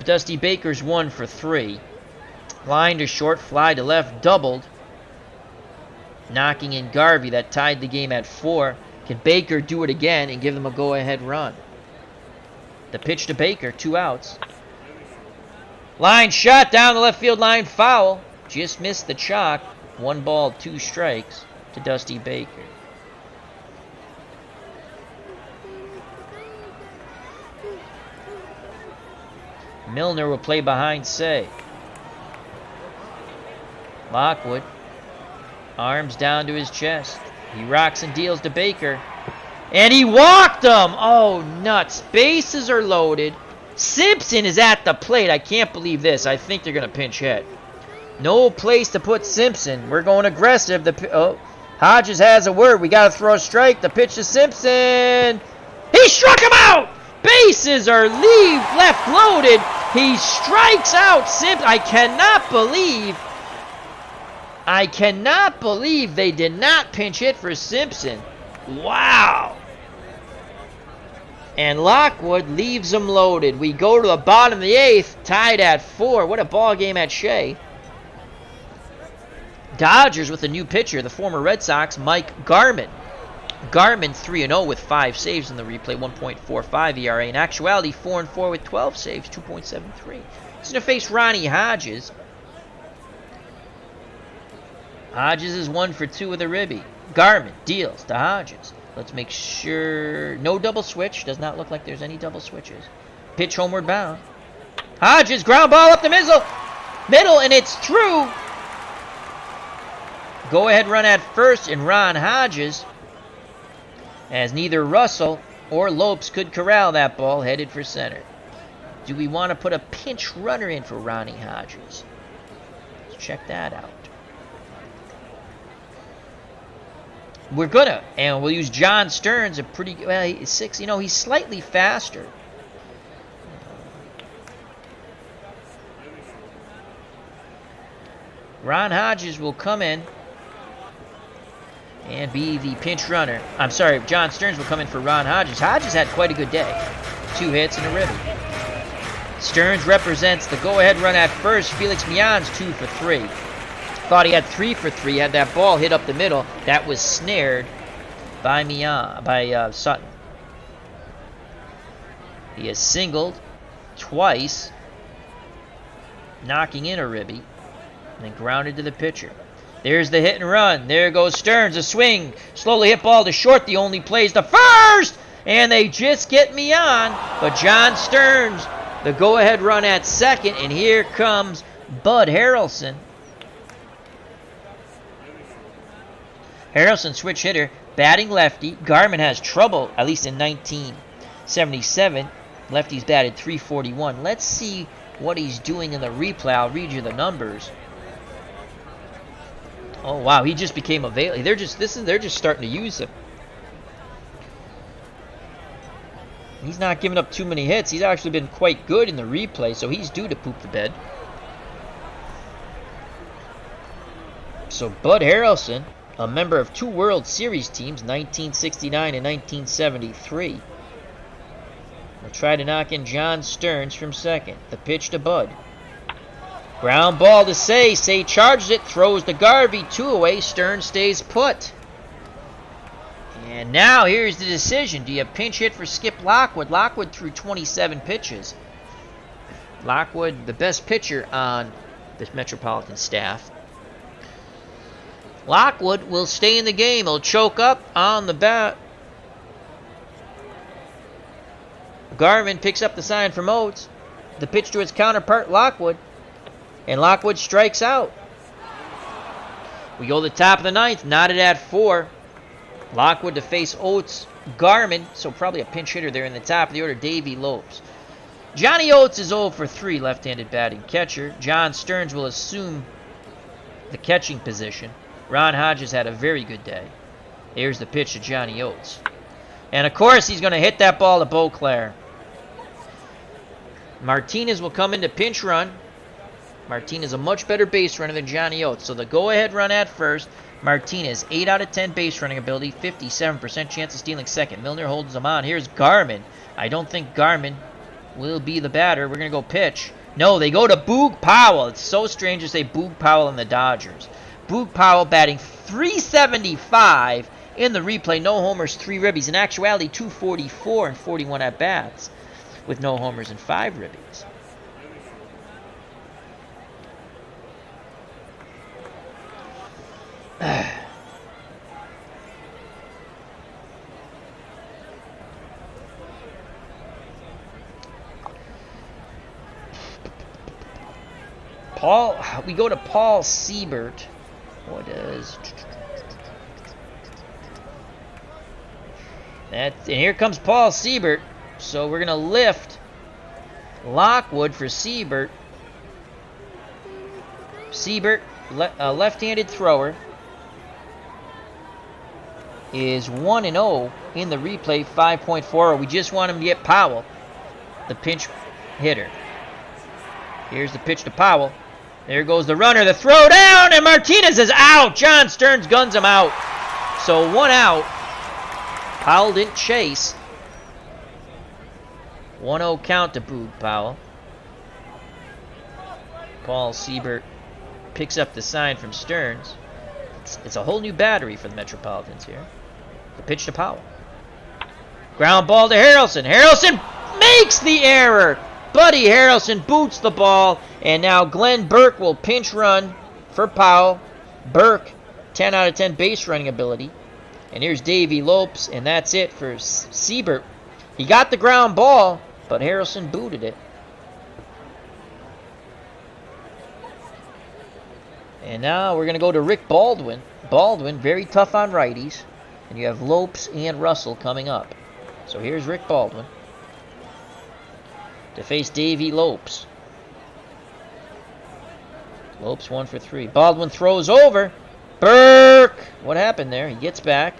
Dusty Baker's 1 for 3. Line to short, fly to left, doubled. Knocking in Garvey. That tied the game at 4. Can Baker do it again and give them a go-ahead run? The pitch to Baker, 2 outs. Line shot down the left field line, foul. Just missed the chalk. 1 ball, 2 strikes to Dusty Baker. Milner will play behind Say. Lockwood. Arms down to his chest. He rocks and deals to Baker. And he walked him! Oh, nuts. Bases are loaded. Simpson is at the plate. I can't believe this. I think they're going to pinch hit. No place to put Simpson. We're going aggressive. Hodges has a word. We got to throw a strike. The pitch to Simpson. He struck him out! Bases are left loaded. He strikes out Simpson. I cannot believe they did not pinch hit for Simpson. Wow. And Lockwood leaves him loaded. We go to the bottom of the 8th, tied at 4. What a ball game at Shea. Dodgers with a new pitcher, the former Red Sox, Mike Garman. Garman 3-0 with 5 saves in the replay, 1.45 ERA. In actuality, 4-4 with 12 saves, 2.73. He's going to face Ronnie Hodges. Hodges is 1 for 2 with a ribby. Garman deals to Hodges. Let's make sure. No double switch. Does not look like there's any double switches. Pitch homeward bound. Hodges, ground ball up the middle, and it's true. Go ahead run at first, and Ron Hodges, as neither Russell or Lopes could corral that ball, headed for center. Do we want to put a pinch runner in for Ronnie Hodges? Let's check that out. We're gonna, and we'll use John Stearns, a pretty, well, he's 6, he's slightly faster. Ron Hodges will come in and be the pinch runner. I'm sorry, John Stearns will come in for Ron Hodges. Hodges had quite a good day. 2 hits and a ribby. Stearns represents the go-ahead run at first. Felix Mian's 2 for 3. Thought he had 3 for 3. Had that ball hit up the middle. That was snared by Sutton. He has singled twice, knocking in a ribby, and then grounded to the pitcher. There's the hit and run. There goes Stearns. A swing. Slowly hit ball to short. The only plays the first. And they just get me on. But John Stearns, the go-ahead run at second. And here comes Bud Harrelson. Harrelson, switch hitter, batting lefty. Garman has trouble, at least in 1977. Lefty's batted .341. Let's see what he's doing in the replay. I'll read you the numbers. Oh wow, he just became available. They're just starting to use him. He's not giving up too many hits. He's actually been quite good in the replay, so he's due to poop the bed. So Bud Harrelson, a member of 2 World Series teams, 1969 and 1973. Will try to knock in John Stearns from second. The pitch to Bud. Ground ball to Say. Say charges it, throws to Garvey, 2 away. Stearns stays put. And now here's the decision. Do you pinch hit for Skip Lockwood? Lockwood threw 27 pitches. Lockwood, the best pitcher on the Metropolitan staff. Lockwood will stay in the game. He'll choke up on the bat. Garvin picks up the sign from Oates. The pitch to his counterpart, Lockwood. And Lockwood strikes out. We go to the top of the 9th, knotted at 4. Lockwood to face Oates. Garman, so probably a pinch hitter there in the top of the order, Davey Lopes. Johnny Oates is 0 for 3, left-handed batting catcher. John Stearns will assume the catching position. Ron Hodges had a very good day. Here's the pitch to Johnny Oates. And of course, he's going to hit that ball to Beauclair. Martinez will come in to pinch run. Martinez a much better base runner than Johnny Oates. So the go-ahead run at first. Martinez, 8 out of 10 base running ability, 57% chance of stealing second. Milner holds him on. Here's Garman. I don't think Garman will be the batter. We're going to go pitch. No, they go to Boog Powell. It's so strange to say Boog Powell and the Dodgers. Boog Powell batting .375 in the replay. No homers, 3 ribbies. In actuality, .244 and 41 at-bats with no homers and 5 ribbies. We go to Paul Siebert. What is that? And here comes Paul Siebert. So we're gonna lift Lockwood for Siebert. Siebert, left-handed thrower, is 1-0 in the replay, 5.40. We just want him to get Powell, the pinch hitter. Here's the pitch to Powell. There goes the runner, the throw down, and Martinez is out. John Stearns guns him out. So 1 out. Powell didn't chase. 1-0 count to Boog Powell. Paul Siebert picks up the sign from Stearns. It's a whole new battery for the Metropolitans here. The pitch to Powell. Ground ball to Harrelson. Harrelson makes the error. Buddy Harrelson boots the ball. And now Glenn Burke will pinch run for Powell. Burke, 10 out of 10 base running ability. And here's Davey Lopes. And that's it for Siebert. He got the ground ball, but Harrelson booted it. And now we're going to go to Rick Baldwin. Baldwin, very tough on righties. And you have Lopes and Russell coming up. So here's Rick Baldwin to face Davey Lopes. Lopes 1 for 3. Baldwin throws over. Burke! What happened there? He gets back.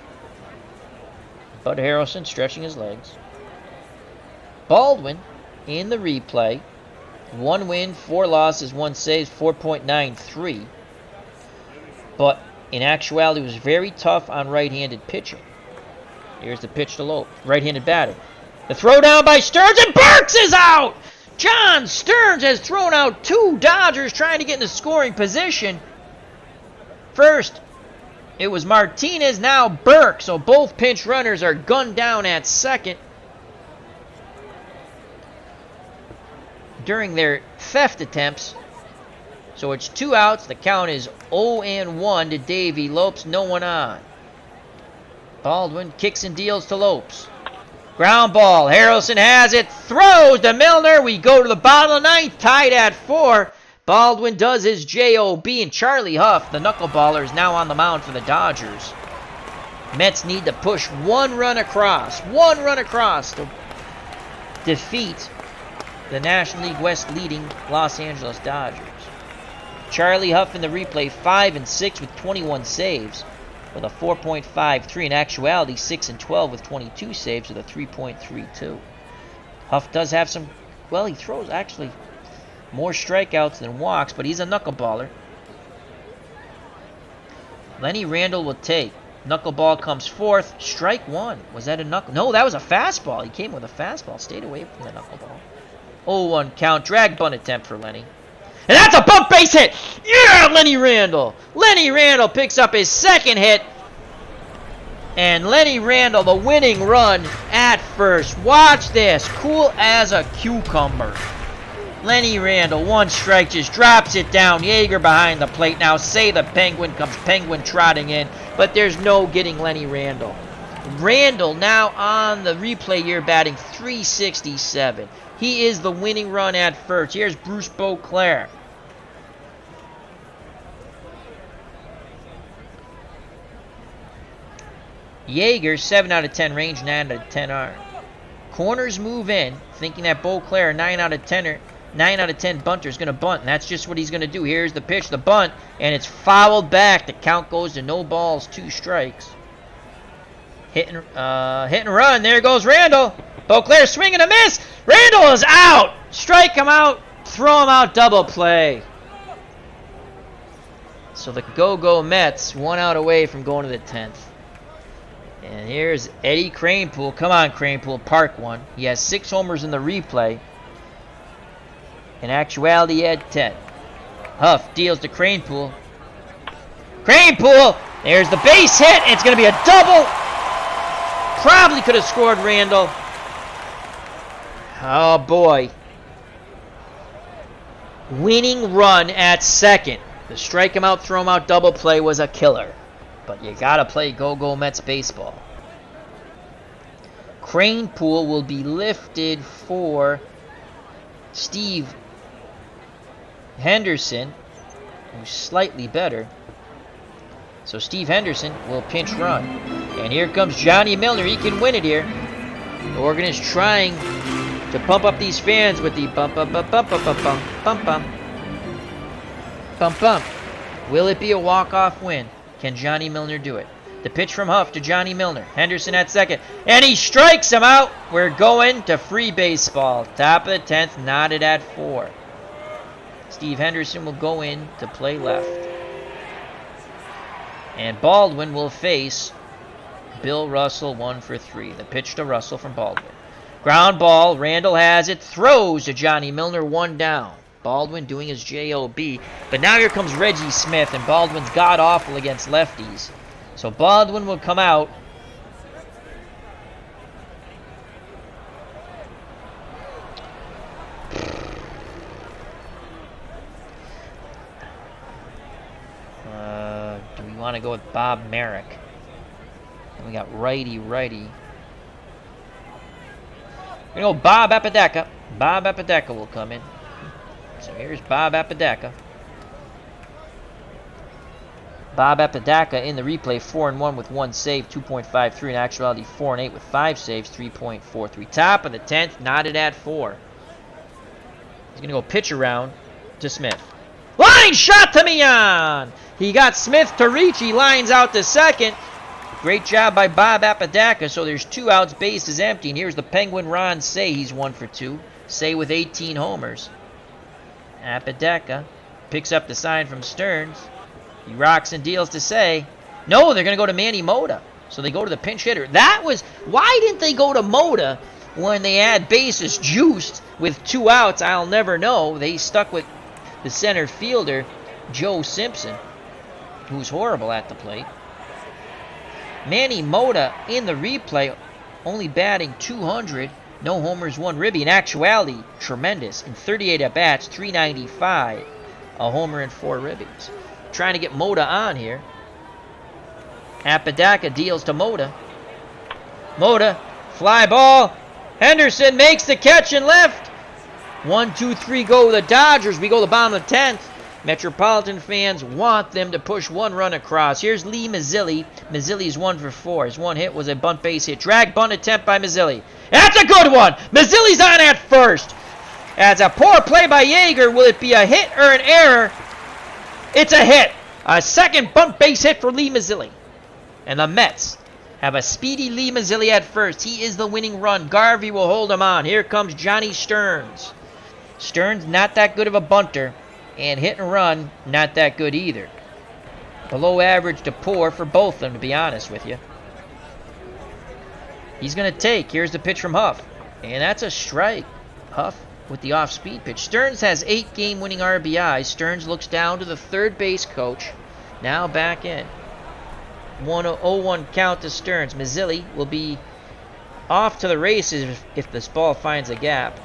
Bud Harrelson stretching his legs. Baldwin in the replay. 1 win, 4 losses, 1 save, 4.93. But in actuality, was very tough on right-handed pitching. Here's the pitch to Lopes. Right-handed batting. The throw down by Stearns, and Burks is out! John Stearns has thrown out 2 Dodgers trying to get into scoring position. First, it was Martinez, now Burke. So both pinch runners are gunned down at second. During their theft attempts, So it's 2 outs. The count is 0-1 to Davey Lopes. No one on. Baldwin kicks and deals to Lopes. Ground ball. Harrelson has it. Throws to Milner. We go to the bottom of the 9th. Tied at 4. Baldwin does his JOB. And Charlie Huff, the knuckleballer, is now on the mound for the Dodgers. Mets need to push 1 run across. 1 run across to defeat the National League West leading Los Angeles Dodgers. Charlie Huff in the replay, 5-6 with 21 saves with a 4.53. In actuality, 6-12 with 22 saves with a 3.32. Huff does have some, well, he throws actually more strikeouts than walks, but he's a knuckleballer. Lenny Randle will take. Knuckleball comes 4th. Strike 1. Was that a knuckle? No, that was a fastball. He came with a fastball. Stayed away from the knuckleball. 0-1 count. Drag bunt attempt for Lenny. And that's a bump base hit! Yeah, Lenny Randle! Lenny Randle picks up his 2nd hit. And Lenny Randle, the winning run at first. Watch this. Cool as a cucumber. Lenny Randle, 1 strike, just drops it down. Yeager behind the plate. Now say the Penguin comes Penguin trotting in. But there's no getting Lenny Randle. Randle now on the replay here batting .367. He is the winning run at first. Here's Bruce Beauclair. Yeager, 7 out of 10 range, 9 out of 10 arm. Corners move in, thinking that Beauclair, 9 out of 10 bunter, is going to bunt, and that's just what he's going to do. Here's the pitch, the bunt, and it's fouled back. The count goes to no balls, 2 strikes. Hit and run. There goes Randle. Beauclair swing and a miss. Randle is out. Strike him out. Throw him out. Double play. So the Go-Go Mets 1 out away from going to the 10th. And here's Eddie Kranepool. Come on, Kranepool. Park one. He has 6 homers in the replay. In actuality, he had 10. Huff deals to Kranepool. Kranepool. There's the base hit. It's going to be a double. Probably could have scored Randle. Oh, boy. Winning run at 2nd. The strike him out, throw him out double play was a killer. But you got to play Go-Go Mets baseball. Kranepool will be lifted for Steve Henderson, who's slightly better. So Steve Henderson will pinch run. And here comes Johnny Milner. He can win it here. The Oregon is trying to pump up these fans with the bump, bump, bump, bump, bump, bump, bump, bump, bump, bump. Will it be a walk-off win? Can Johnny Milner do it? The pitch from Huff to Johnny Milner. Henderson at 2nd. And he strikes him out. We're going to free baseball. Top of the 10th, knotted at 4. Steve Henderson will go in to play left. And Baldwin will face Bill Russell, 1 for 3. The pitch to Russell from Baldwin. Ground ball. Randle has it. Throws to Johnny Milner. 1 down. Baldwin doing his JOB. But now here comes Reggie Smith. And Baldwin's god-awful against lefties. So Baldwin will come out. Do we want to go with Bob Merrick? And we got righty. We're going to go Bob Apodaca. Bob Apodaca will come in. So here's Bob Apodaca. Bob Apodaca in the replay, 4-1 with 1 save, 2.53. In actuality, 4-8 with 5 saves, 3.43. Top of the 10th, knotted at 4. He's going to go pitch around to Smith. Line shot to Mian! He got Smith to reach. He lines out to 2nd. Great job by Bob Apodaca. So there's 2 outs, base is empty. And here's the Penguin Ron Cey. He's 1 for 2. Cey with 18 homers. Apodaca picks up the sign from Stearns. He rocks and deals to Cey. No, they're going to go to Manny Mota. So they go to the pinch hitter. Why didn't they go to Mota when they had bases juiced with 2 outs? I'll never know. They stuck with the center fielder, Joe Simpson, who's horrible at the plate. Manny Mota in the replay, only batting .200. No homers, 1 ribby. In actuality, tremendous. In 38 at-bats, .395. a homer and 4 ribbies. Trying to get Mota on here. Apodaca deals to Mota. Mota, fly ball. Henderson makes the catch and left. 1, 2, 3 go the Dodgers. We go to the bottom of the 10th. Metropolitan fans want them to push 1 run across. Here's Lee Mazzilli. Mazzilli's 1 for 4. His 1 hit was a bunt base hit. Drag bunt attempt by Mazzilli. That's a good one. Mazzilli's on at first. That's a poor play by Yeager. Will it be a hit or an error? It's a hit. A second bunt base hit for Lee Mazzilli. And the Mets have a speedy Lee Mazzilli at first. He is the winning run. Garvey will hold him on. Here comes Johnny Stearns. Stearns not that good of a bunter. And hit and run, not that good either. Below average to poor for both of them, to be honest with you. He's going to take. Here's the pitch from Huff. And that's a strike. Huff with the off-speed pitch. Stearns has 8 game-winning RBIs. Stearns looks down to the third base coach. Now back in. 1-0-1 count to Stearns. Mazzilli will be off to the races if this ball finds a gap.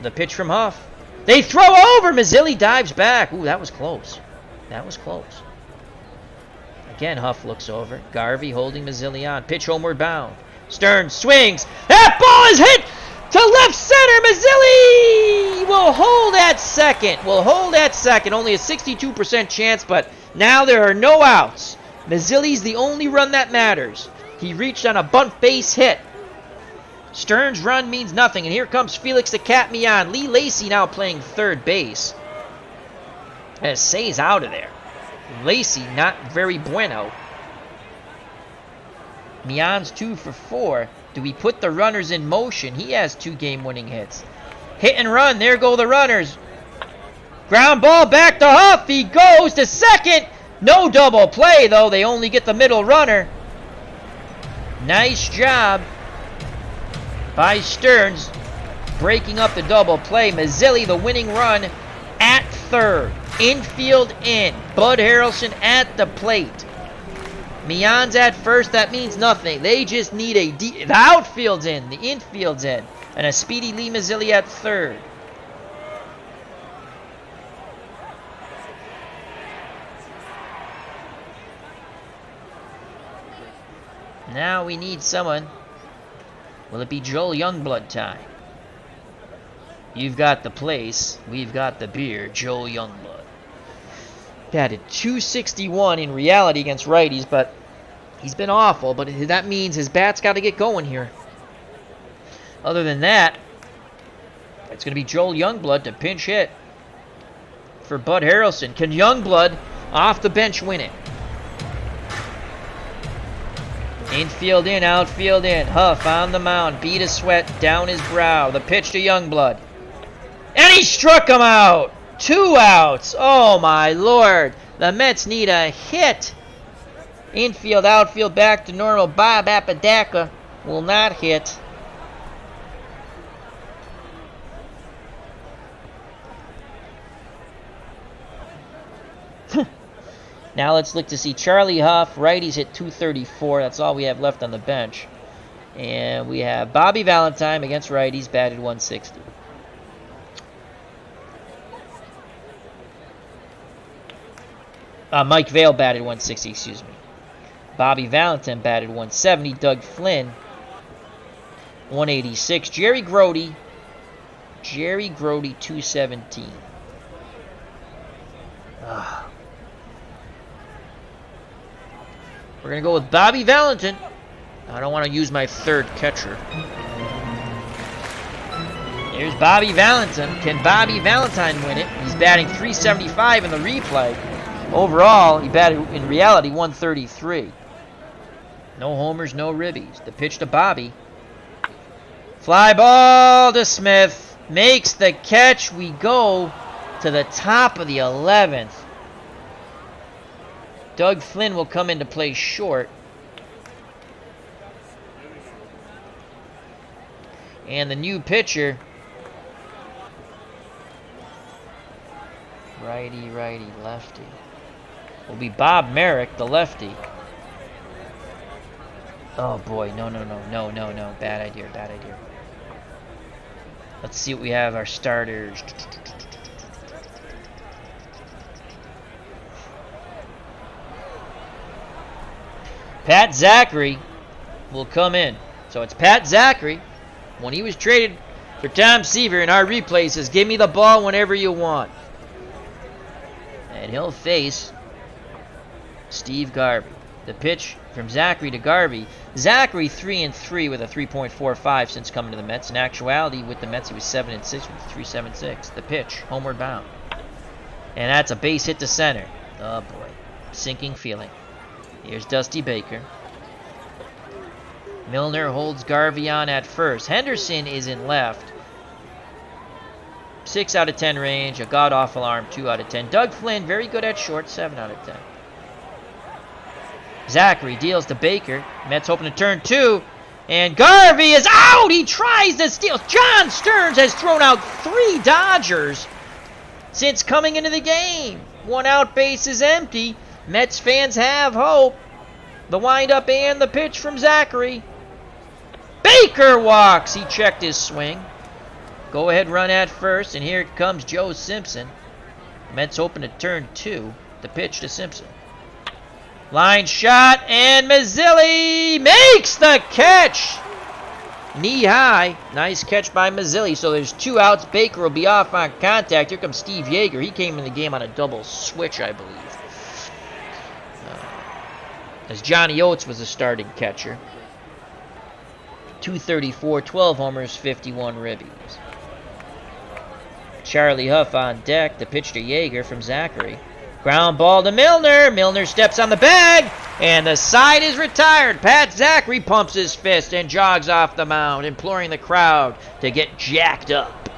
The pitch from Huff. They throw over. Mazzilli dives back. Ooh, that was close. That was close. Again, Huff looks over. Garvey holding Mazzilli on. Pitch homeward bound. Stearns swings. That ball is hit to left center. Mazzilli will hold at second. Will hold at second. Only a 62% chance, but now there are no outs. Mazzilli's the only run that matters. He reached on a bunt base hit. Stearns' run means nothing, and here comes Felix the Cat Millan. Lee Lacy now playing third base. As Say's out of there. Lacy not very bueno. Millan's 2 for 4. Do we put the runners in motion? He has 2 game-winning hits. Hit and run. There go the runners. Ground ball back to Huff. He goes to second. No double play, though. They only get the middle runner. Nice job by Stearns, breaking up the double play. Mazzilli, the winning run at third. Infield in. Bud Harrelson at the plate. Millan's at first. That means nothing. They just need the outfield's in. The infield's in. And a speedy Lee Mazzilli at third. Now we need someone. Will it be Joel Youngblood time? You've got the place. We've got the beer. Joel Youngblood. Batted .261 in reality against righties, but he's been awful. But that means his bat's got to get going here. Other than that, it's going to be Joel Youngblood to pinch hit for Bud Harrelson. Can Youngblood off the bench win it? Infield in, outfield in. Huff on the mound. Beat a sweat down his brow. The pitch to Youngblood. And he struck him out. 2 outs. Oh, my Lord. The Mets need a hit. Infield, outfield, back to normal. Bob Apodaca will not hit. Now let's look to see Charlie Huff. Righties hit .234. That's all we have left on the bench. And we have Bobby Valentine against righties, batted .160. Mike Vail batted .160, excuse me. Bobby Valentine batted .170. Doug Flynn, .186. Jerry Grody, .217. We're going to go with Bobby Valentine. I don't want to use my third catcher. Here's Bobby Valentine. Can Bobby Valentine win it? He's batting .375 in the replay. Overall, he batted, in reality, .133. No homers, no ribbies. The pitch to Bobby. Fly ball to Smith. Makes the catch. We go to the top of the 11th. Doug Flynn will come into play short. And the new pitcher, righty, lefty, will be Bob Merrick, the lefty. Oh boy, no. Bad idea. Let's see what we have, our starters. Pat Zachary will come in. So it's Pat Zachary. When he was traded for Tom Seaver in our replay, says, give me the ball whenever you want. And he'll face Steve Garvey. The pitch from Zachary to Garvey. Zachary 3-3 with a 3.45 since coming to the Mets. In actuality, with the Mets, he was 7-6 with 3.76. The pitch, homeward bound. And that's a base hit to center. Oh boy, sinking feeling. Here's Dusty Baker. Milner holds Garvey on at first. Henderson is in left. 6 out of 10 range, a god-awful arm, 2 out of 10. Doug Flynn, very good at short, 7 out of 10. Zachary deals to Baker. Mets hoping to turn 2. And Garvey is out! He tries to steal. John Stearns has thrown out 3 Dodgers since coming into the game. 1 out, base is empty. Mets fans have hope. The windup and the pitch from Zachary. Baker walks. He checked his swing. Go ahead run at first, and here comes Joe Simpson. Mets hoping to turn 2. The pitch to Simpson. Line shot, and Mazzilli makes the catch. Knee high. Nice catch by Mazzilli. So there's 2 outs. Baker will be off on contact. Here comes Steve Yeager. He came in the game on a double switch, I believe. As Johnny Oates was the starting catcher. 234, 12 homers, 51 ribbies. Charlie Huff on deck. The pitch to Yeager from Zachary. Ground ball to Milner. Milner steps on the bag, and the side is retired. Pat Zachary pumps his fist and jogs off the mound, imploring the crowd to get jacked up.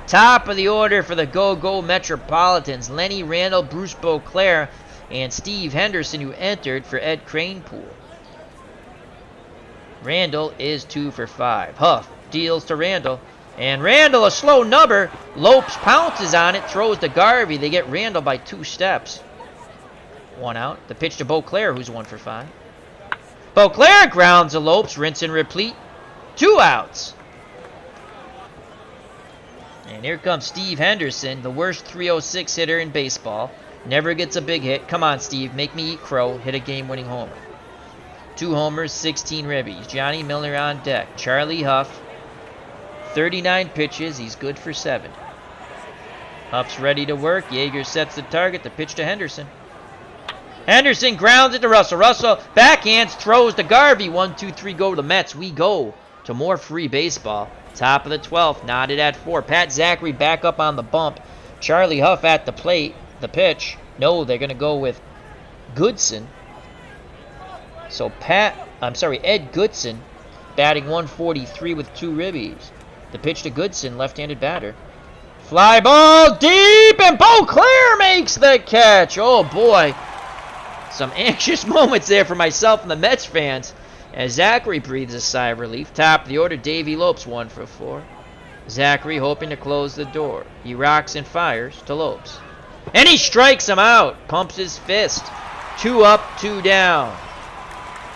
Top of the order for the Go-Go Metropolitans, Lenny Randall, Bruce Beauclair, and Steve Henderson, who entered for Ed Cranepool. Randall is 2 for 5. Huff deals to Randall. And Randall, a slow nubber. Lopes pounces on it, throws to Garvey. They get Randall by 2 steps. 1 out. The pitch to Beauclair, who's 1 for 5. Beauclair grounds to Lopes, rinse and repeat. 2 outs. And here comes Steve Henderson, the worst 306 hitter in baseball. Never gets a big hit. Come on, Steve, make me eat crow. Hit a game-winning homer. 2 homers, 16 ribbies. Johnny Milner on deck. Charlie Huff. 39 pitches. He's good for 7. Huff's ready to work. Yeager sets the target. The pitch to Henderson. Henderson grounds it to Russell. Russell backhands, throws to Garvey. 1, 2, 3, go to the Mets. We go to more free baseball. Top of the 12th. Knotted at 4. Pat Zachary back up on the bump. Charlie Huff at the plate. The pitch. No, they're going to go with Goodson. So Ed Goodson batting 143 with 2 ribbies. The pitch to Goodson, left-handed batter. Fly ball deep, and Beauclair makes the catch. Oh, boy. Some anxious moments there for myself and the Mets fans as Zachary breathes a sigh of relief. Top of the order, Davey Lopes, 1 for 4. Zachary hoping to close the door. He rocks and fires to Lopes. And he strikes him out. Pumps his fist. 2 up, 2 down.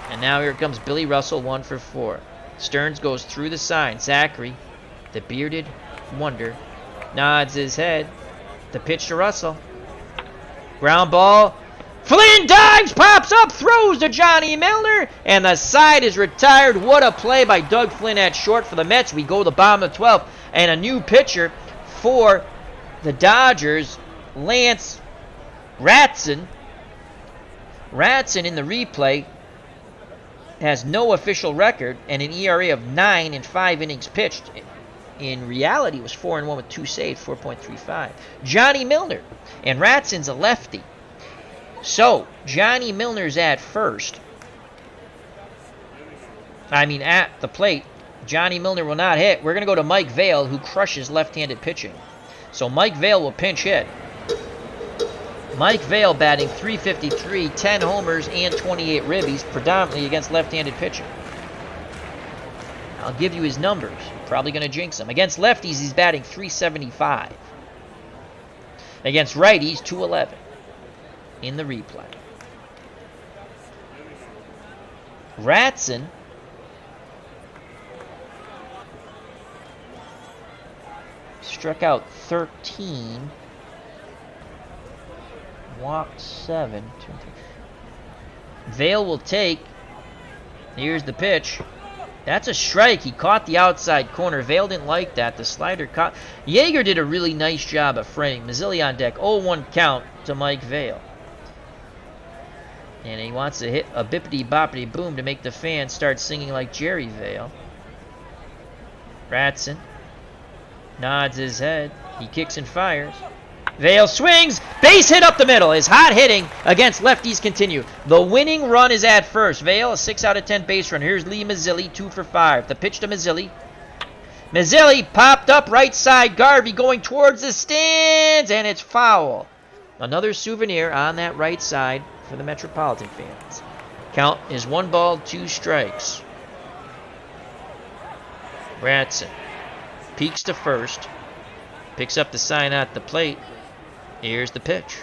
And now here comes Billy Russell, 1 for 4. Stearns goes through the sign. Zachary, the bearded wonder, nods his head. The pitch to Russell. Ground ball. Flynn dives, pops up, throws to Johnny Milner, and the side is retired. What a play by Doug Flynn at short for the Mets. We go to the bottom of the 12th, and a new pitcher for the Dodgers, Lance Ratson. Ratson in the replay has no official record and an ERA of 9 in 5 innings pitched. In reality, it was 4-1 with 2 saves, 4.35. Johnny Milner, and Ratson's a lefty. So, Johnny Milner's at first. At the plate. Johnny Milner will not hit. We're going to go to Mike Vail, who crushes left-handed pitching. So Mike Vail will pinch hit. Mike Vail batting .353, 10 homers, and 28 ribbies, predominantly against left-handed pitching. I'll give you his numbers. Probably going to jinx him. Against lefties, he's batting .375. Against righties, .211 in the replay. Ratson struck out 13. Walked 7. Vail will take. Here's the pitch. That's a strike. He caught the outside corner. Vail didn't like that. The slider caught. Yeager did a really nice job of framing. Mazzilli on deck. 0-1 count to Mike Vail. And he wants to hit a bippity-boppity boom to make the fans start singing like Jerry Vail. Ratson nods his head. He kicks and fires. Vail swings. Base hit up the middle. His hot hitting against lefties continue. The winning run is at first. Vail, a 6 out of 10 base run. Here's Lee Mazzilli, 2 for 5. The pitch to Mazzilli. Mazzilli popped up right side. Garvey going towards the stands, and it's foul. Another souvenir on that right side for the Metropolitan fans. Count is 1 ball, 2 strikes. Ratson peeks to first. Picks up the sign at the plate. Here's the pitch.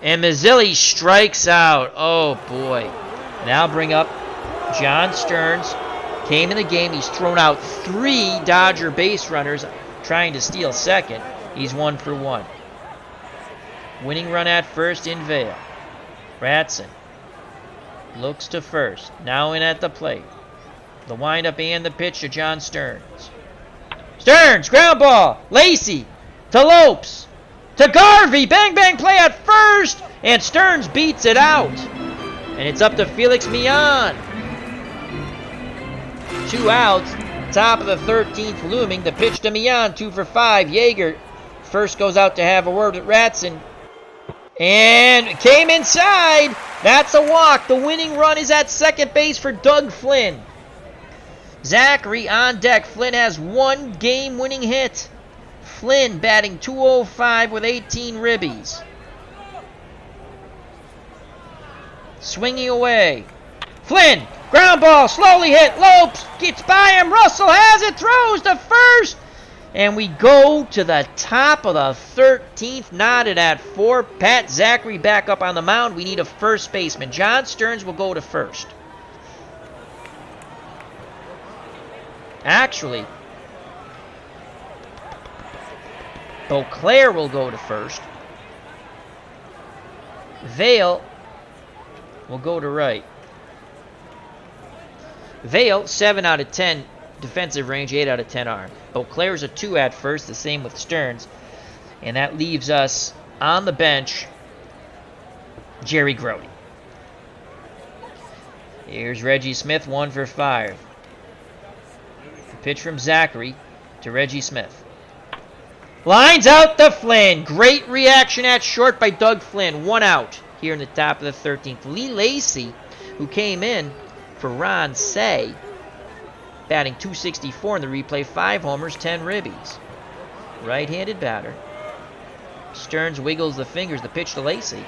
And Mazzilli strikes out. Oh, boy. Now bring up John Stearns. Came in the game. He's thrown out 3 Dodger base runners trying to steal second. He's 1 for 1. Winning run at first in Vail. Ratson looks to first. Now in at the plate. The windup and the pitch to John Stearns. Stearns, ground ball. Lacey to Lopes. To Garvey, bang, bang, play at first, and Stearns beats it out. And it's up to Felix Millan. 2 outs, top of the 13th looming. The pitch to Millan, 2 for 5. Yeager first goes out to have a word with Ratson. And came inside. That's a walk. The winning run is at second base for Doug Flynn. Zachary on deck. Flynn has 1 game-winning hit. Flynn batting .205 with 18 ribbies. Swinging away. Flynn, ground ball, slowly hit. Lopes gets by him. Russell has it, throws to first. And we go to the top of the 13th, knotted at 4. Pat Zachary back up on the mound. We need a first baseman. John Stearns will go to first. Actually, Beauclair will go to first. Vail will go to right. Vail, 7 out of 10 defensive range, 8 out of 10 arm. Beauclair's a 2 at first, the same with Stearns. And that leaves us on the bench, Jerry Grody. Here's Reggie Smith, 1 for 5. The pitch from Zachary to Reggie Smith. Lines out to Flynn. Great reaction at short by Doug Flynn. 1 out here in the top of the 13th. Lee Lacey, who came in for Ron Say, batting .264 in the replay, 5 homers, 10 ribbies. Right-handed batter. Stearns wiggles the fingers. The pitch to Lacey.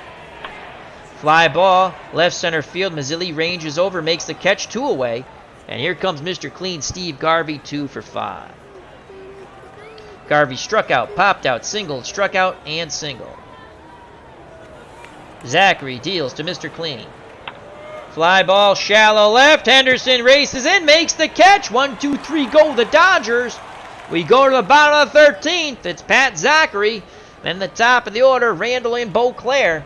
Fly ball, left center field. Mazzilli ranges over, makes the catch, 2 away. And here comes Mr. Clean, Steve Garvey, 2 for 5. Garvey struck out, popped out, singled, struck out, and singled. Zachary deals to Mr. Clean. Fly ball, shallow left. Henderson races in, makes the catch. 1, 2, 3, go the Dodgers. We go to the bottom of the 13th. It's Pat Zachary. Then the top of the order, Randall and Beauclair.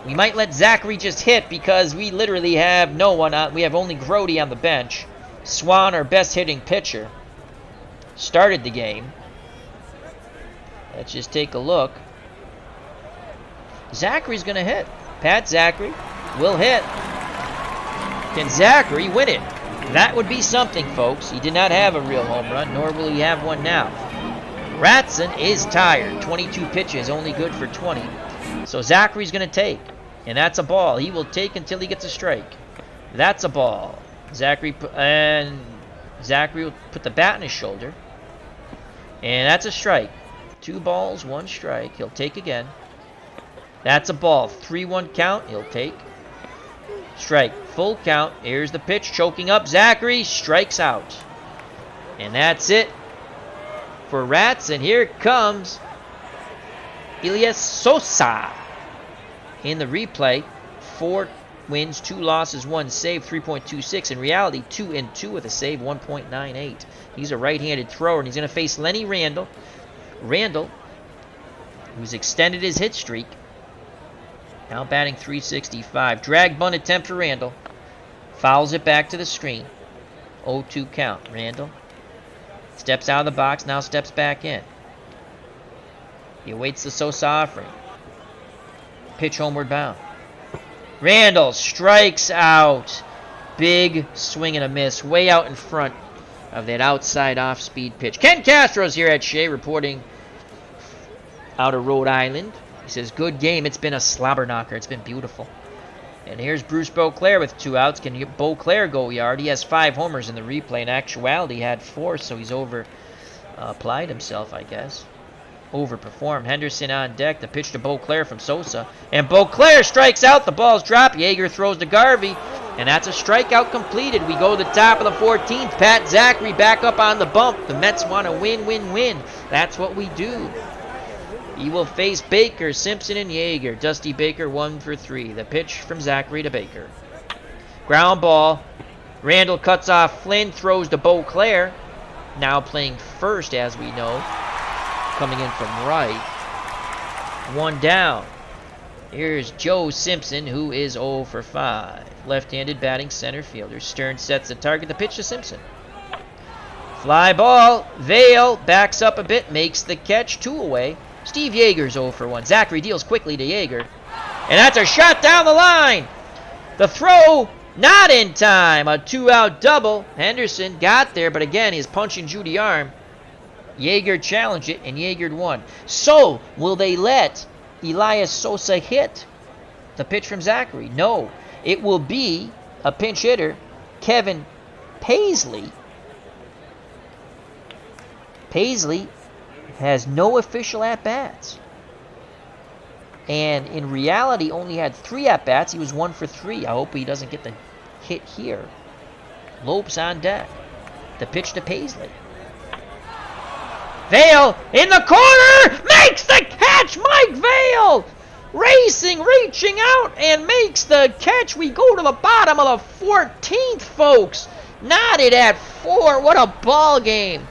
We might let Zachary just hit because we literally have no one on. We have only Grody on the bench. Swan, our best hitting pitcher, started the game. Let's just take a look. Zachary's going to hit. Pat Zachary will hit. Can Zachary win it? That would be something, folks. He did not have a real home run, nor will he have one now. Ratson is tired. 22 pitches, only good for 20. So Zachary's going to take. And that's a ball. He will take until he gets a strike. That's a ball. Zachary will put the bat in his shoulder. And that's a strike. 2 balls, 1 strike. He'll take again. That's a ball. 3-1 count. He'll take. Strike. Full count. Here's the pitch. Choking up. Zachary strikes out. And that's it for Rats. And here comes Elias Sosa in the replay. 4 wins, 2 losses, 1 save, 3.26. In reality, 2-2 with a save, 1.98. He's a right-handed thrower, and he's going to face Lenny Randall. Randall, who's extended his hit streak, Now batting .365. Drag bunt attempt for Randall. Fouls it back to the screen. 0-2 count. Randall steps out of the box, now steps back in. He awaits the Sosa offering. Pitch homeward bound. Randall strikes out. Big swing and a miss, way out in front of that outside off-speed pitch. Ken Castro's here at Shea reporting out of Rhode Island. He says, good game. It's been a slobber knocker. It's been beautiful. And here's Bruce Beauclair with 2 outs. Can Beauclair go yard? He has 5 homers in the replay. In actuality, he had 4, so he's applied himself, I guess. Overperformed. Henderson on deck. The pitch to Beauclair from Sosa. And Beauclair strikes out. The ball's dropped. Yeager throws to Garvey. And that's a strikeout completed. We go to the top of the 14th. Pat Zachary back up on the bump. The Mets want to win, win, win. That's what we do. He will face Baker, Simpson, and Yeager. Dusty Baker 1 for 3. The pitch from Zachary to Baker. Ground ball. Randall cuts off Flynn, throws to Beauclair. Now playing first, as we know. Coming in from right. 1 down. Here's Joe Simpson, who is 0 for 5. Left-handed batting center fielder. Stern sets the target. The pitch to Simpson. Fly ball. Vail backs up a bit, makes the catch. 2 away. Steve Yeager's 0 for 1. Zachary deals quickly to Yeager. And that's a shot down the line. The throw not in time. A 2-out double. Henderson got there, but again, his punch and Judy arm. Yeager challenged it, and Yeager won. So, will they let Elias Sosa hit? The pitch from Zachary. No. It will be a pinch hitter, Kevin Paisley. Paisley has no official at-bats. And in reality, only had 3 at-bats. He was 1 for 3. I hope he doesn't get the hit here. Lopes on deck. The pitch to Paisley. Vail in the corner! Makes the catch! Mike Vail! Racing, reaching out, and makes the catch. We go to the bottom of the 14th, folks. Knotted at 4. What a ball game.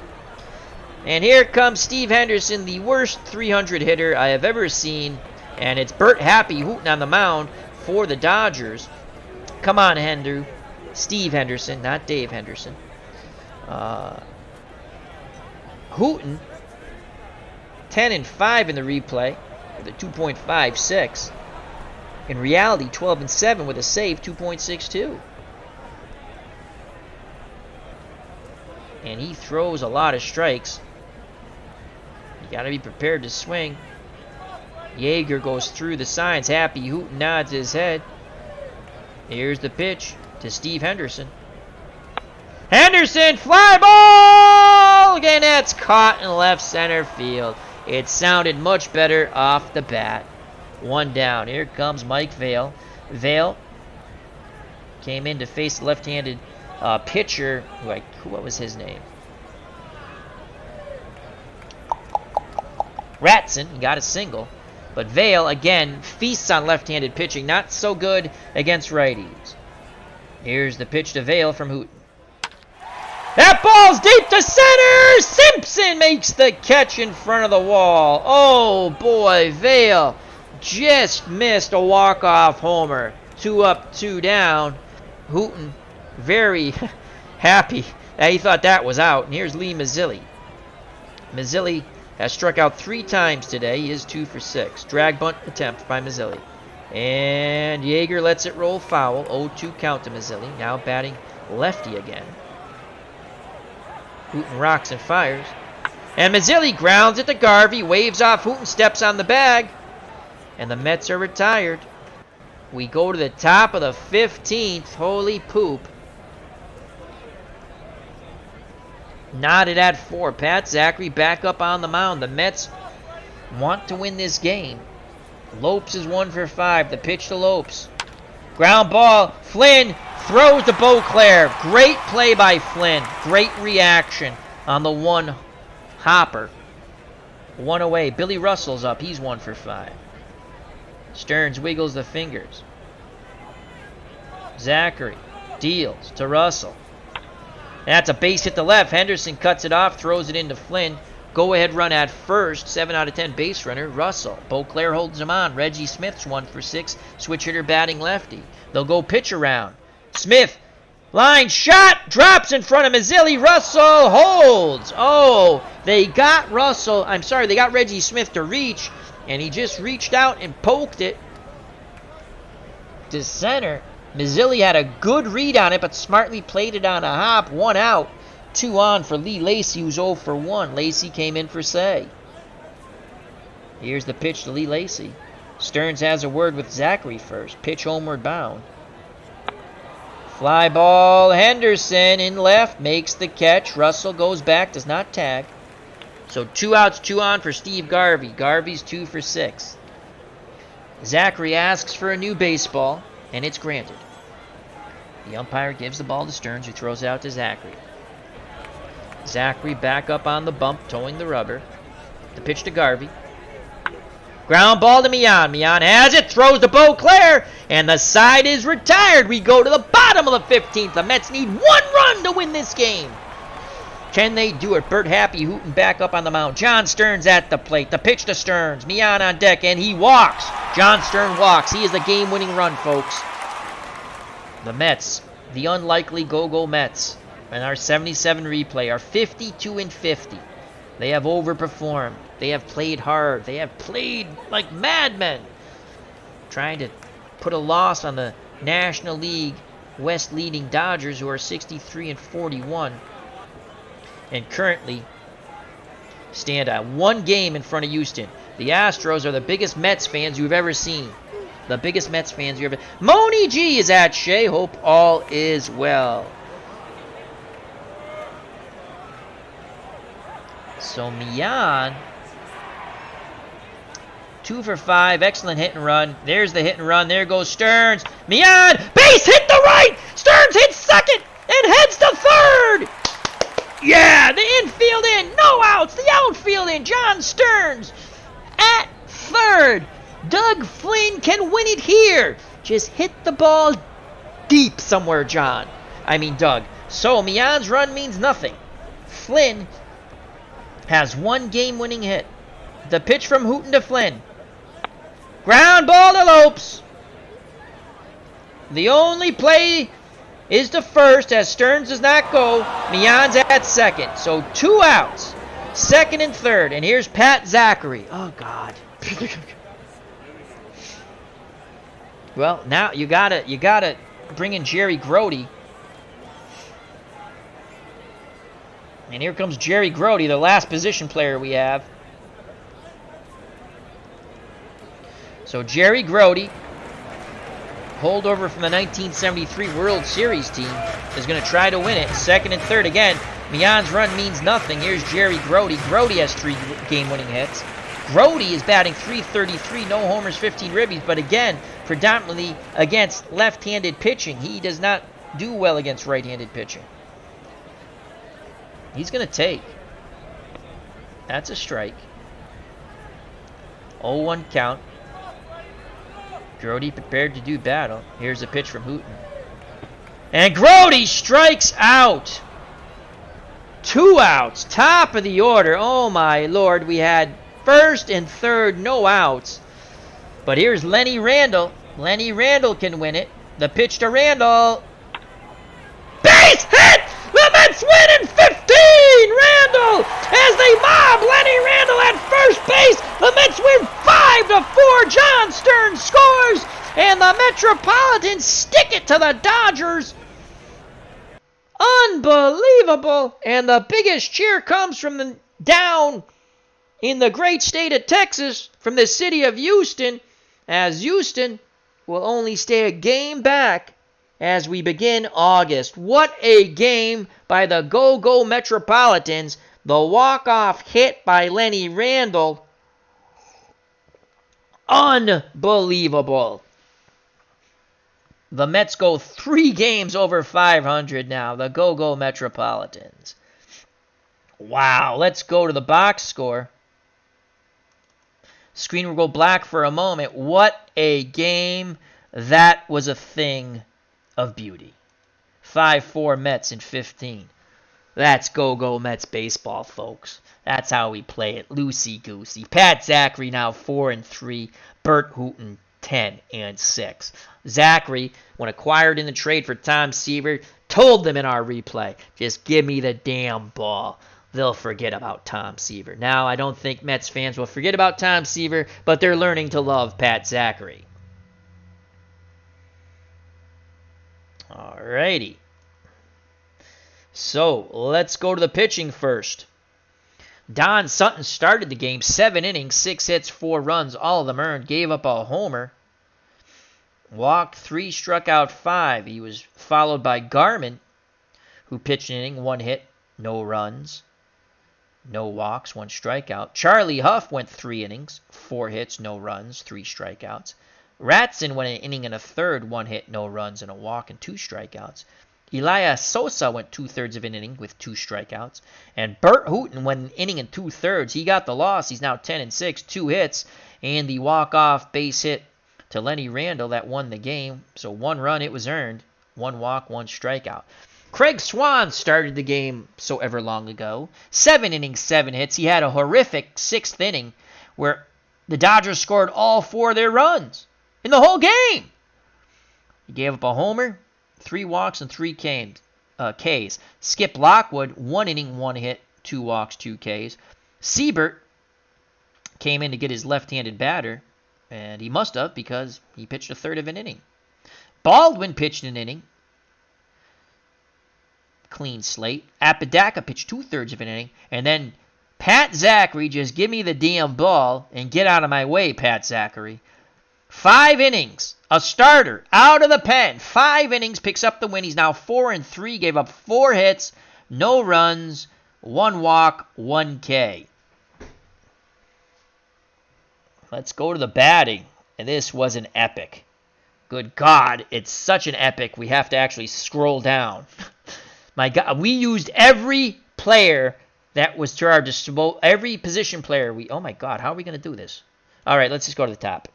And here comes Steve Henderson, the worst 300 hitter I have ever seen. And it's Bert Happy hooting on the mound for the Dodgers. Come on, Hendu. Steve Henderson, not Dave Henderson. Hooten, 10-5 in the replay with a 2.56. In reality, 12-7 with a save, 2.62. And he throws a lot of strikes. You got to be prepared to swing. Yeager goes through the signs. Happy Hooten nods his head. Here's the pitch to Steve Henderson. Henderson, fly ball! Again, that's caught in left center field. It sounded much better off the bat. 1 down. Here comes Mike Vail. Vail came in to face the left-handed pitcher. What was his name? Ratson. He got a single. But Vail, again, feasts on left-handed pitching. Not so good against righties. Here's the pitch to Vail from Hooten. That ball's deep to center! Simpson makes the catch in front of the wall. Oh, boy, Vail just missed a walk-off homer. 2 up, 2 down. Hooten very happy that he thought that was out. And here's Lee Mazzilli. Mazzilli has struck out 3 times today. He is 2 for 6. Drag bunt attempt by Mazzilli. And Yeager lets it roll foul. 0-2 count to Mazzilli. Now batting lefty again. Hooten rocks and fires. And Mazzilli grounds it to Garvey. Waves off Hooten. Steps on the bag. And the Mets are retired. We go to the top of the 15th. Holy poop. Knotted at 4. Pat Zachary back up on the mound. The Mets want to win this game. Lopes is 1 for 5. The pitch to Lopes. Ground ball. Flynn throws to Beauclair. Great play by Flynn. Great reaction on the 1 hopper. 1 away. Billy Russell's up. He's 1 for 5. Stearns wiggles the fingers. Zachary deals to Russell. That's a base hit to left. Henderson cuts it off, throws it into Flynn. Go-ahead run at first. 7 out of 10 base runner, Russell. Beauclair holds him on. Reggie Smith's 1 for 6. Switch hitter batting lefty. They'll go pitch around. Smith, line shot, drops in front of Mazzilli. Russell holds. Oh, they got Russell. I'm sorry, they got Reggie Smith to reach, and he just reached out and poked it to center. Mazzilli had a good read on it, but smartly played it on a hop. 1 out. 2 on for Lee Lacy, who's 0 for 1. Lacy came in for Say. Here's the pitch to Lee Lacy. Stearns has a word with Zachary first. Pitch homeward bound. Fly ball. Henderson in left. Makes the catch. Russell goes back. Does not tag. So 2 outs, 2 on for Steve Garvey. Garvey's 2 for 6. Zachary asks for a new baseball, and it's granted. The umpire gives the ball to Stearns, who throws it out to Zachary. Zachary back up on the bump, towing the rubber. The pitch to Garvey. Ground ball to Millan. Millan has it, throws to Beauclair, and the side is retired. We go to the bottom of the 15th. The Mets need 1 run to win this game. Can they do it? Bert Happy hooting back up on the mound. John Stearns at the plate. The pitch to Stearns. Millan on deck, and he walks. John Stearns walks. He is the game-winning run, folks. The Mets, the unlikely go-go Mets, in our 77 replay, are 52-50. They have overperformed. They have played hard. They have played like madmen, trying to put a loss on the National League West leading Dodgers, who are 63-41, and currently stand at 1 game in front of Houston. The Astros are the biggest Mets fans you've ever seen. The biggest Mets fans you've ever... Moni G is at Shea. Hope all is well. So Millan, 2 for 5, excellent hit and run. There's the hit and run. There goes Stearns. Millan, base hit the right. Stearns hits second and heads to third. Yeah, the infield in, no outs. The outfield in. John Stearns at third. Doug Flynn can win it here. Just hit the ball deep somewhere, Doug. So Millan's run means nothing. Flynn has 1 game-winning hit. The pitch from Hooten to Flynn. Ground ball to Lopes. The only play is to first, as Stearns does not go. Millan's at second. So 2 outs. Second and third. And here's Pat Zachary. Oh, God. Well, now you gotta bring in Jerry Grody. And here comes Jerry Grody, the last position player we have. So Jerry Grody, holdover from the 1973 World Series team, is going to try to win it. Second and third again. Millan's run means nothing. Here's Jerry Grody. Grody has 3 game-winning hits. Grody is batting .333, no homers, 15 ribbies, but again, predominantly against left-handed pitching. He does not do well against right-handed pitching. He's going to take. That's a strike. 0-1 count. Grody prepared to do battle. Here's a pitch from Hooten. And Grody strikes out. 2 outs. Top of the order. Oh, my Lord. We had first and third, no outs. But here's Lenny Randle. Lenny Randle can win it. The pitch to Randle. Base hit! The Mets win in 15! Randle, as they mob Lenny Randle at first base. The Mets win 5-4. John Stearns scores, and the Metropolitans stick it to the Dodgers. Unbelievable. And the biggest cheer comes from down in the great state of Texas, from the city of Houston, as Houston will only stay a game back as we begin August. What a game by the Go-Go Metropolitans. The walk-off hit by Lenny Randle. Unbelievable. The Mets go 3 games over 500 now. The Go-Go Metropolitans. Wow. Let's go to the box score. Screen will go black for a moment. What a game. That was a thing of beauty. 5-4 Mets in 15. That's go-go Mets baseball, folks. That's how we play it, loosey-goosey. Pat Zachary now 4-3. Bert Hooton 10-6. Zachary, when acquired in the trade for Tom Seaver, told them in our replay, just give me the damn ball. They'll forget about Tom Seaver. Now, I don't think Mets fans will forget about Tom Seaver, but they're learning to love Pat Zachary. Alrighty. So, let's go to the pitching first. Don Sutton started the game, 7 innings, 6 hits, 4 runs, all of them earned, gave up a homer. Walked 3, struck out 5. He was followed by Garman, who pitched an inning, 1 hit, no runs, no walks, 1 strikeout. Charlie Huff went 3 innings, 4 hits, no runs, 3 strikeouts. Ratson went an inning and a third, 1 hit, no runs, and a walk, and 2 strikeouts. Elias Sosa went 2/3 of an inning with 2 strikeouts. And Bert Hooton went an inning and 2/3. He got the loss. He's now 10-6, 2 hits, and the walk-off base hit to Lenny Randle that won the game. So 1 run, it was earned. 1 walk, 1 strikeout. Craig Swan started the game so ever long ago. 7 innings, 7 hits. He had a horrific 6th inning where the Dodgers scored all 4 of their runs in the whole game. He gave up a homer, 3 walks, and 3 Ks. Skip Lockwood, 1 inning, 1 hit, 2 walks, 2 Ks. Siebert came in to get his left-handed batter, and he must have because he pitched a third of an inning. Baldwin pitched an inning. Clean slate. Apodaca pitched 2/3 of an inning. And then Pat Zachary, just give me the damn ball and get out of my way, Pat Zachary. 5 innings. A starter out of the pen. 5 innings, picks up the win. He's now 4-3, gave up 4 hits, no runs, 1 walk, 1 K. Let's go to the batting. And this was an epic. Good God, it's such an epic. We have to actually scroll down. My God, we used every player that was to our disposal. Every position player. Oh my God, how are we going to do this? All right, let's just go to the top.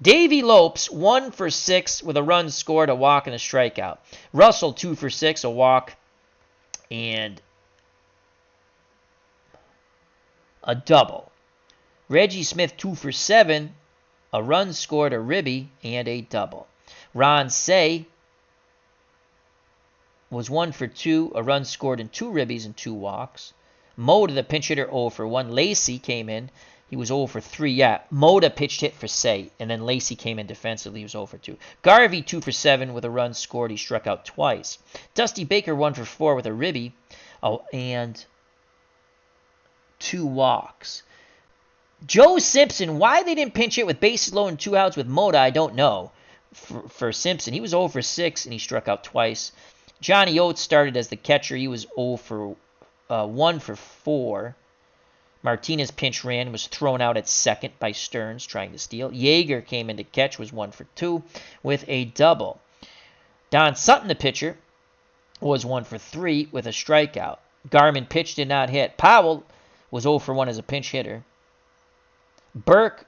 Davey Lopes, 1 for 6 with a run scored, a walk, and a strikeout. Russell, 2 for 6, a walk, and a double. Reggie Smith, 2 for 7, a run scored, a ribby, and a double. Ron Cey was 1 for 2, a run scored, and 2 ribbies and 2 walks. Moda, the pinch hitter, 0 for 1. Lacey came in. He was 0 for 3. Yeah, Moda pitched hit for Cey, and then Lacey came in defensively. He was 0 for 2. Garvey, 2 for 7 with a run scored. He struck out twice. Dusty Baker, 1 for 4 with a ribby and 2 walks. Joe Simpson, why they didn't pinch hit with bases low and 2 outs with Moda, I don't know. For Simpson, he was 0 for 6, and he struck out twice. Johnny Oates started as the catcher. He was 0 for 1 for 4. Martinez pinch ran, was thrown out at second by Stearns trying to steal. Yeager came in to catch, was 1 for 2 with a double. Don Sutton, the pitcher, was 1 for 3 with a strikeout. Garman pitched, did not hit. Powell was 0 for 1 as a pinch hitter. Burke,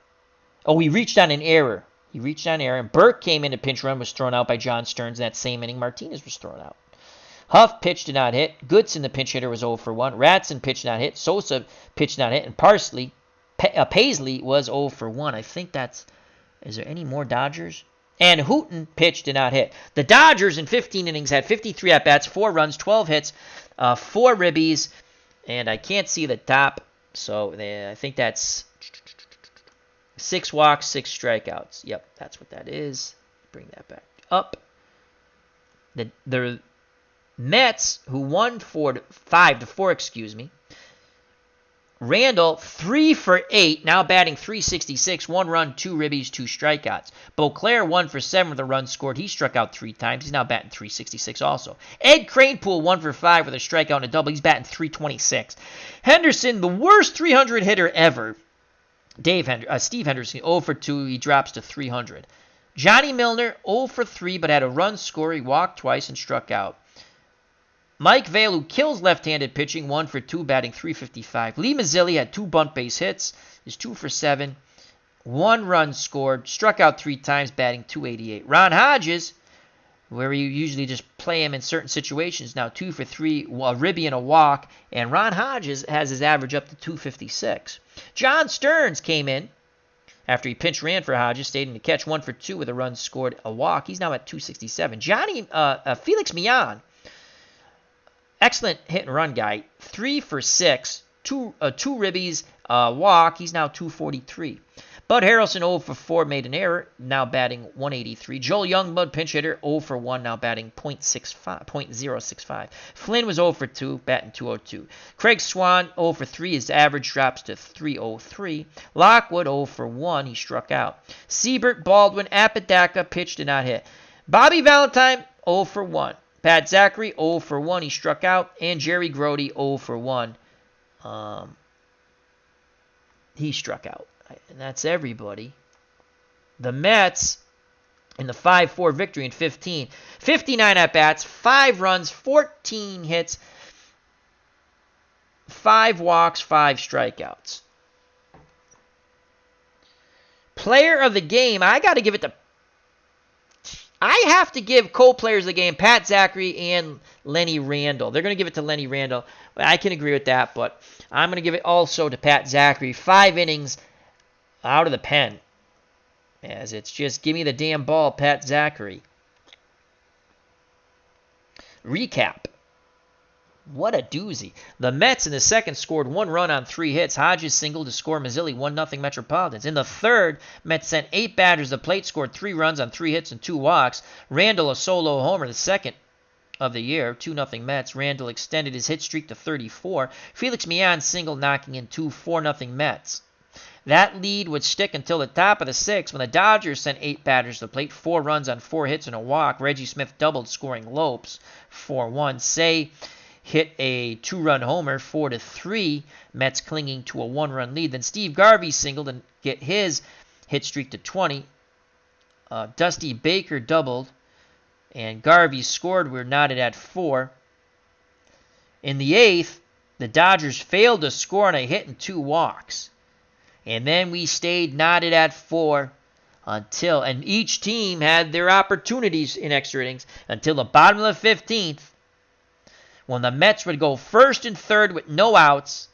he reached on an error. And Burke came in to pinch run, was thrown out by John Stearns. In that same inning, Martinez was thrown out. Huff pitched, did not hit. Goodson, the pinch hitter, was 0 for 1. Ratson pitched, not hit. Sosa pitched, not hit. And Paisley was 0 for 1. I think that's... Is there any more Dodgers? And Hooton pitched, did not hit. The Dodgers in 15 innings had 53 at-bats, 4 runs, 12 hits, 4 ribbies, and I can't see the top, so I think that's 6 walks, 6 strikeouts. Yep, that's what that is. Bring that back up. The Mets, who won 5-4, Randall, 3 for 8, now batting .366, 1 run, 2 ribbies, 2 strikeouts. Beauclair, 1 for 7 with a run scored. He struck out 3 times. He's now batting .366 also. Ed Kranepool, 1 for 5 with a strikeout and a double. He's batting .326. Henderson, the worst 300 hitter ever. Steve Henderson, 0 for 2. He drops to 300. Johnny Milner, 0 for 3, but had a run score. He walked twice and struck out. Mike Vail, who kills left-handed pitching, 1 for 2, batting .355. Lee Mazzilli had 2 bunt base hits, is 2 for 7, 1 run scored, struck out 3 times, batting .288. Ron Hodges, where you usually just play him in certain situations. Now 2 for 3, a ribby and a walk, and Ron Hodges has his average up to 256. John Stearns came in after he pinch ran for Hodges, stayed in the catch 1 for 2 with a run, scored a walk. He's now at 267. Felix Millan, excellent hit and run guy, 3 for 6, two ribbies, walk. He's now 243. Bud Harrelson 0 for 4 made an error, now batting 183. Joel Youngblood pinch hitter 0 for 1, now batting .065. Flynn was 0 for 2, batting 202. Craig Swan 0 for 3, his average drops to 303. Lockwood 0 for 1, he struck out. Siebert, Baldwin, Apodaca pitched, did not hit. Bobby Valentine 0 for 1. Pat Zachary 0 for 1, he struck out. And Jerry Grody 0 for 1. He struck out. And that's everybody. The Mets in the 5-4 victory in 15. 59 at-bats, 5 runs, 14 hits, 5 walks, 5 strikeouts. Player of the game, I have to give co-players of the game, Pat Zachary and Lenny Randle. They're going to give it to Lenny Randle. I can agree with that, but I'm going to give it also to Pat Zachary. 5 innings out of the pen. As it's just, give me the damn ball, Pat Zachary. Recap. What a doozy. The Mets in the second scored 1 run on 3 hits. Hodges singled to score Mazzilli 1-0 Metropolitans. In the third, Mets sent 8 batters to the plate, scored 3 runs on 3 hits and 2 walks. Randle a solo homer, the second of the year, 2-0 Mets. Randle extended his hit streak to 34. Felix Millan singled, knocking in 2, 4-0 Mets. That lead would stick until the top of the 6th when the Dodgers sent 8 batters to the plate, 4 runs on 4 hits and a walk. Reggie Smith doubled, scoring Lopes 4-1. Say hit a 2-run homer, 4-3. Mets clinging to a 1-run lead. Then Steve Garvey singled and get his hit streak to 20. Dusty Baker doubled, and Garvey scored. We're knotted at 4. In the 8th, the Dodgers failed to score on a hit and 2 walks. And then we stayed knotted at 4 until, and each team had their opportunities in extra innings until the bottom of the 15th, when the Mets would go first and third with no outs.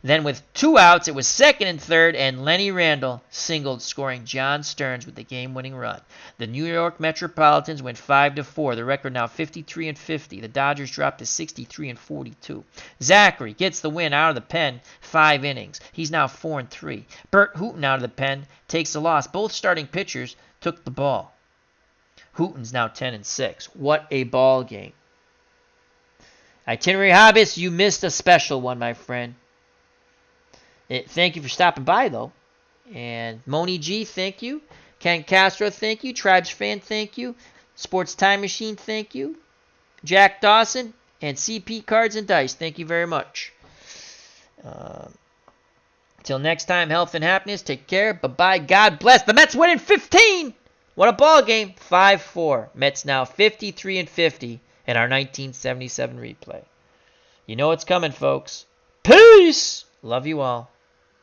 Then with 2 outs, it was second and third, and Lenny Randle singled, scoring John Stearns with the game-winning run. The New York Metropolitans went 5-4. The record now 53-50. The Dodgers dropped to 63-42. Zachary gets the win out of the pen, 5 innings. He's now 4-3. Bert Hooton out of the pen takes the loss. Both starting pitchers took the ball. Hooton's now 10-6. What a ball game. Itinerary Hobbits, you missed a special one, my friend. Thank you for stopping by, though. And Moni G, thank you. Ken Castro, thank you. Tribes Fan, thank you. Sports Time Machine, thank you. Jack Dawson and CP Cards and Dice, thank you very much. Till next time, health and happiness. Take care. Bye-bye. God bless. The Mets win in 15. What a ball game. 5-4. Mets now 53-50 in our 1977 replay. You know what's coming, folks. Peace. Love you all.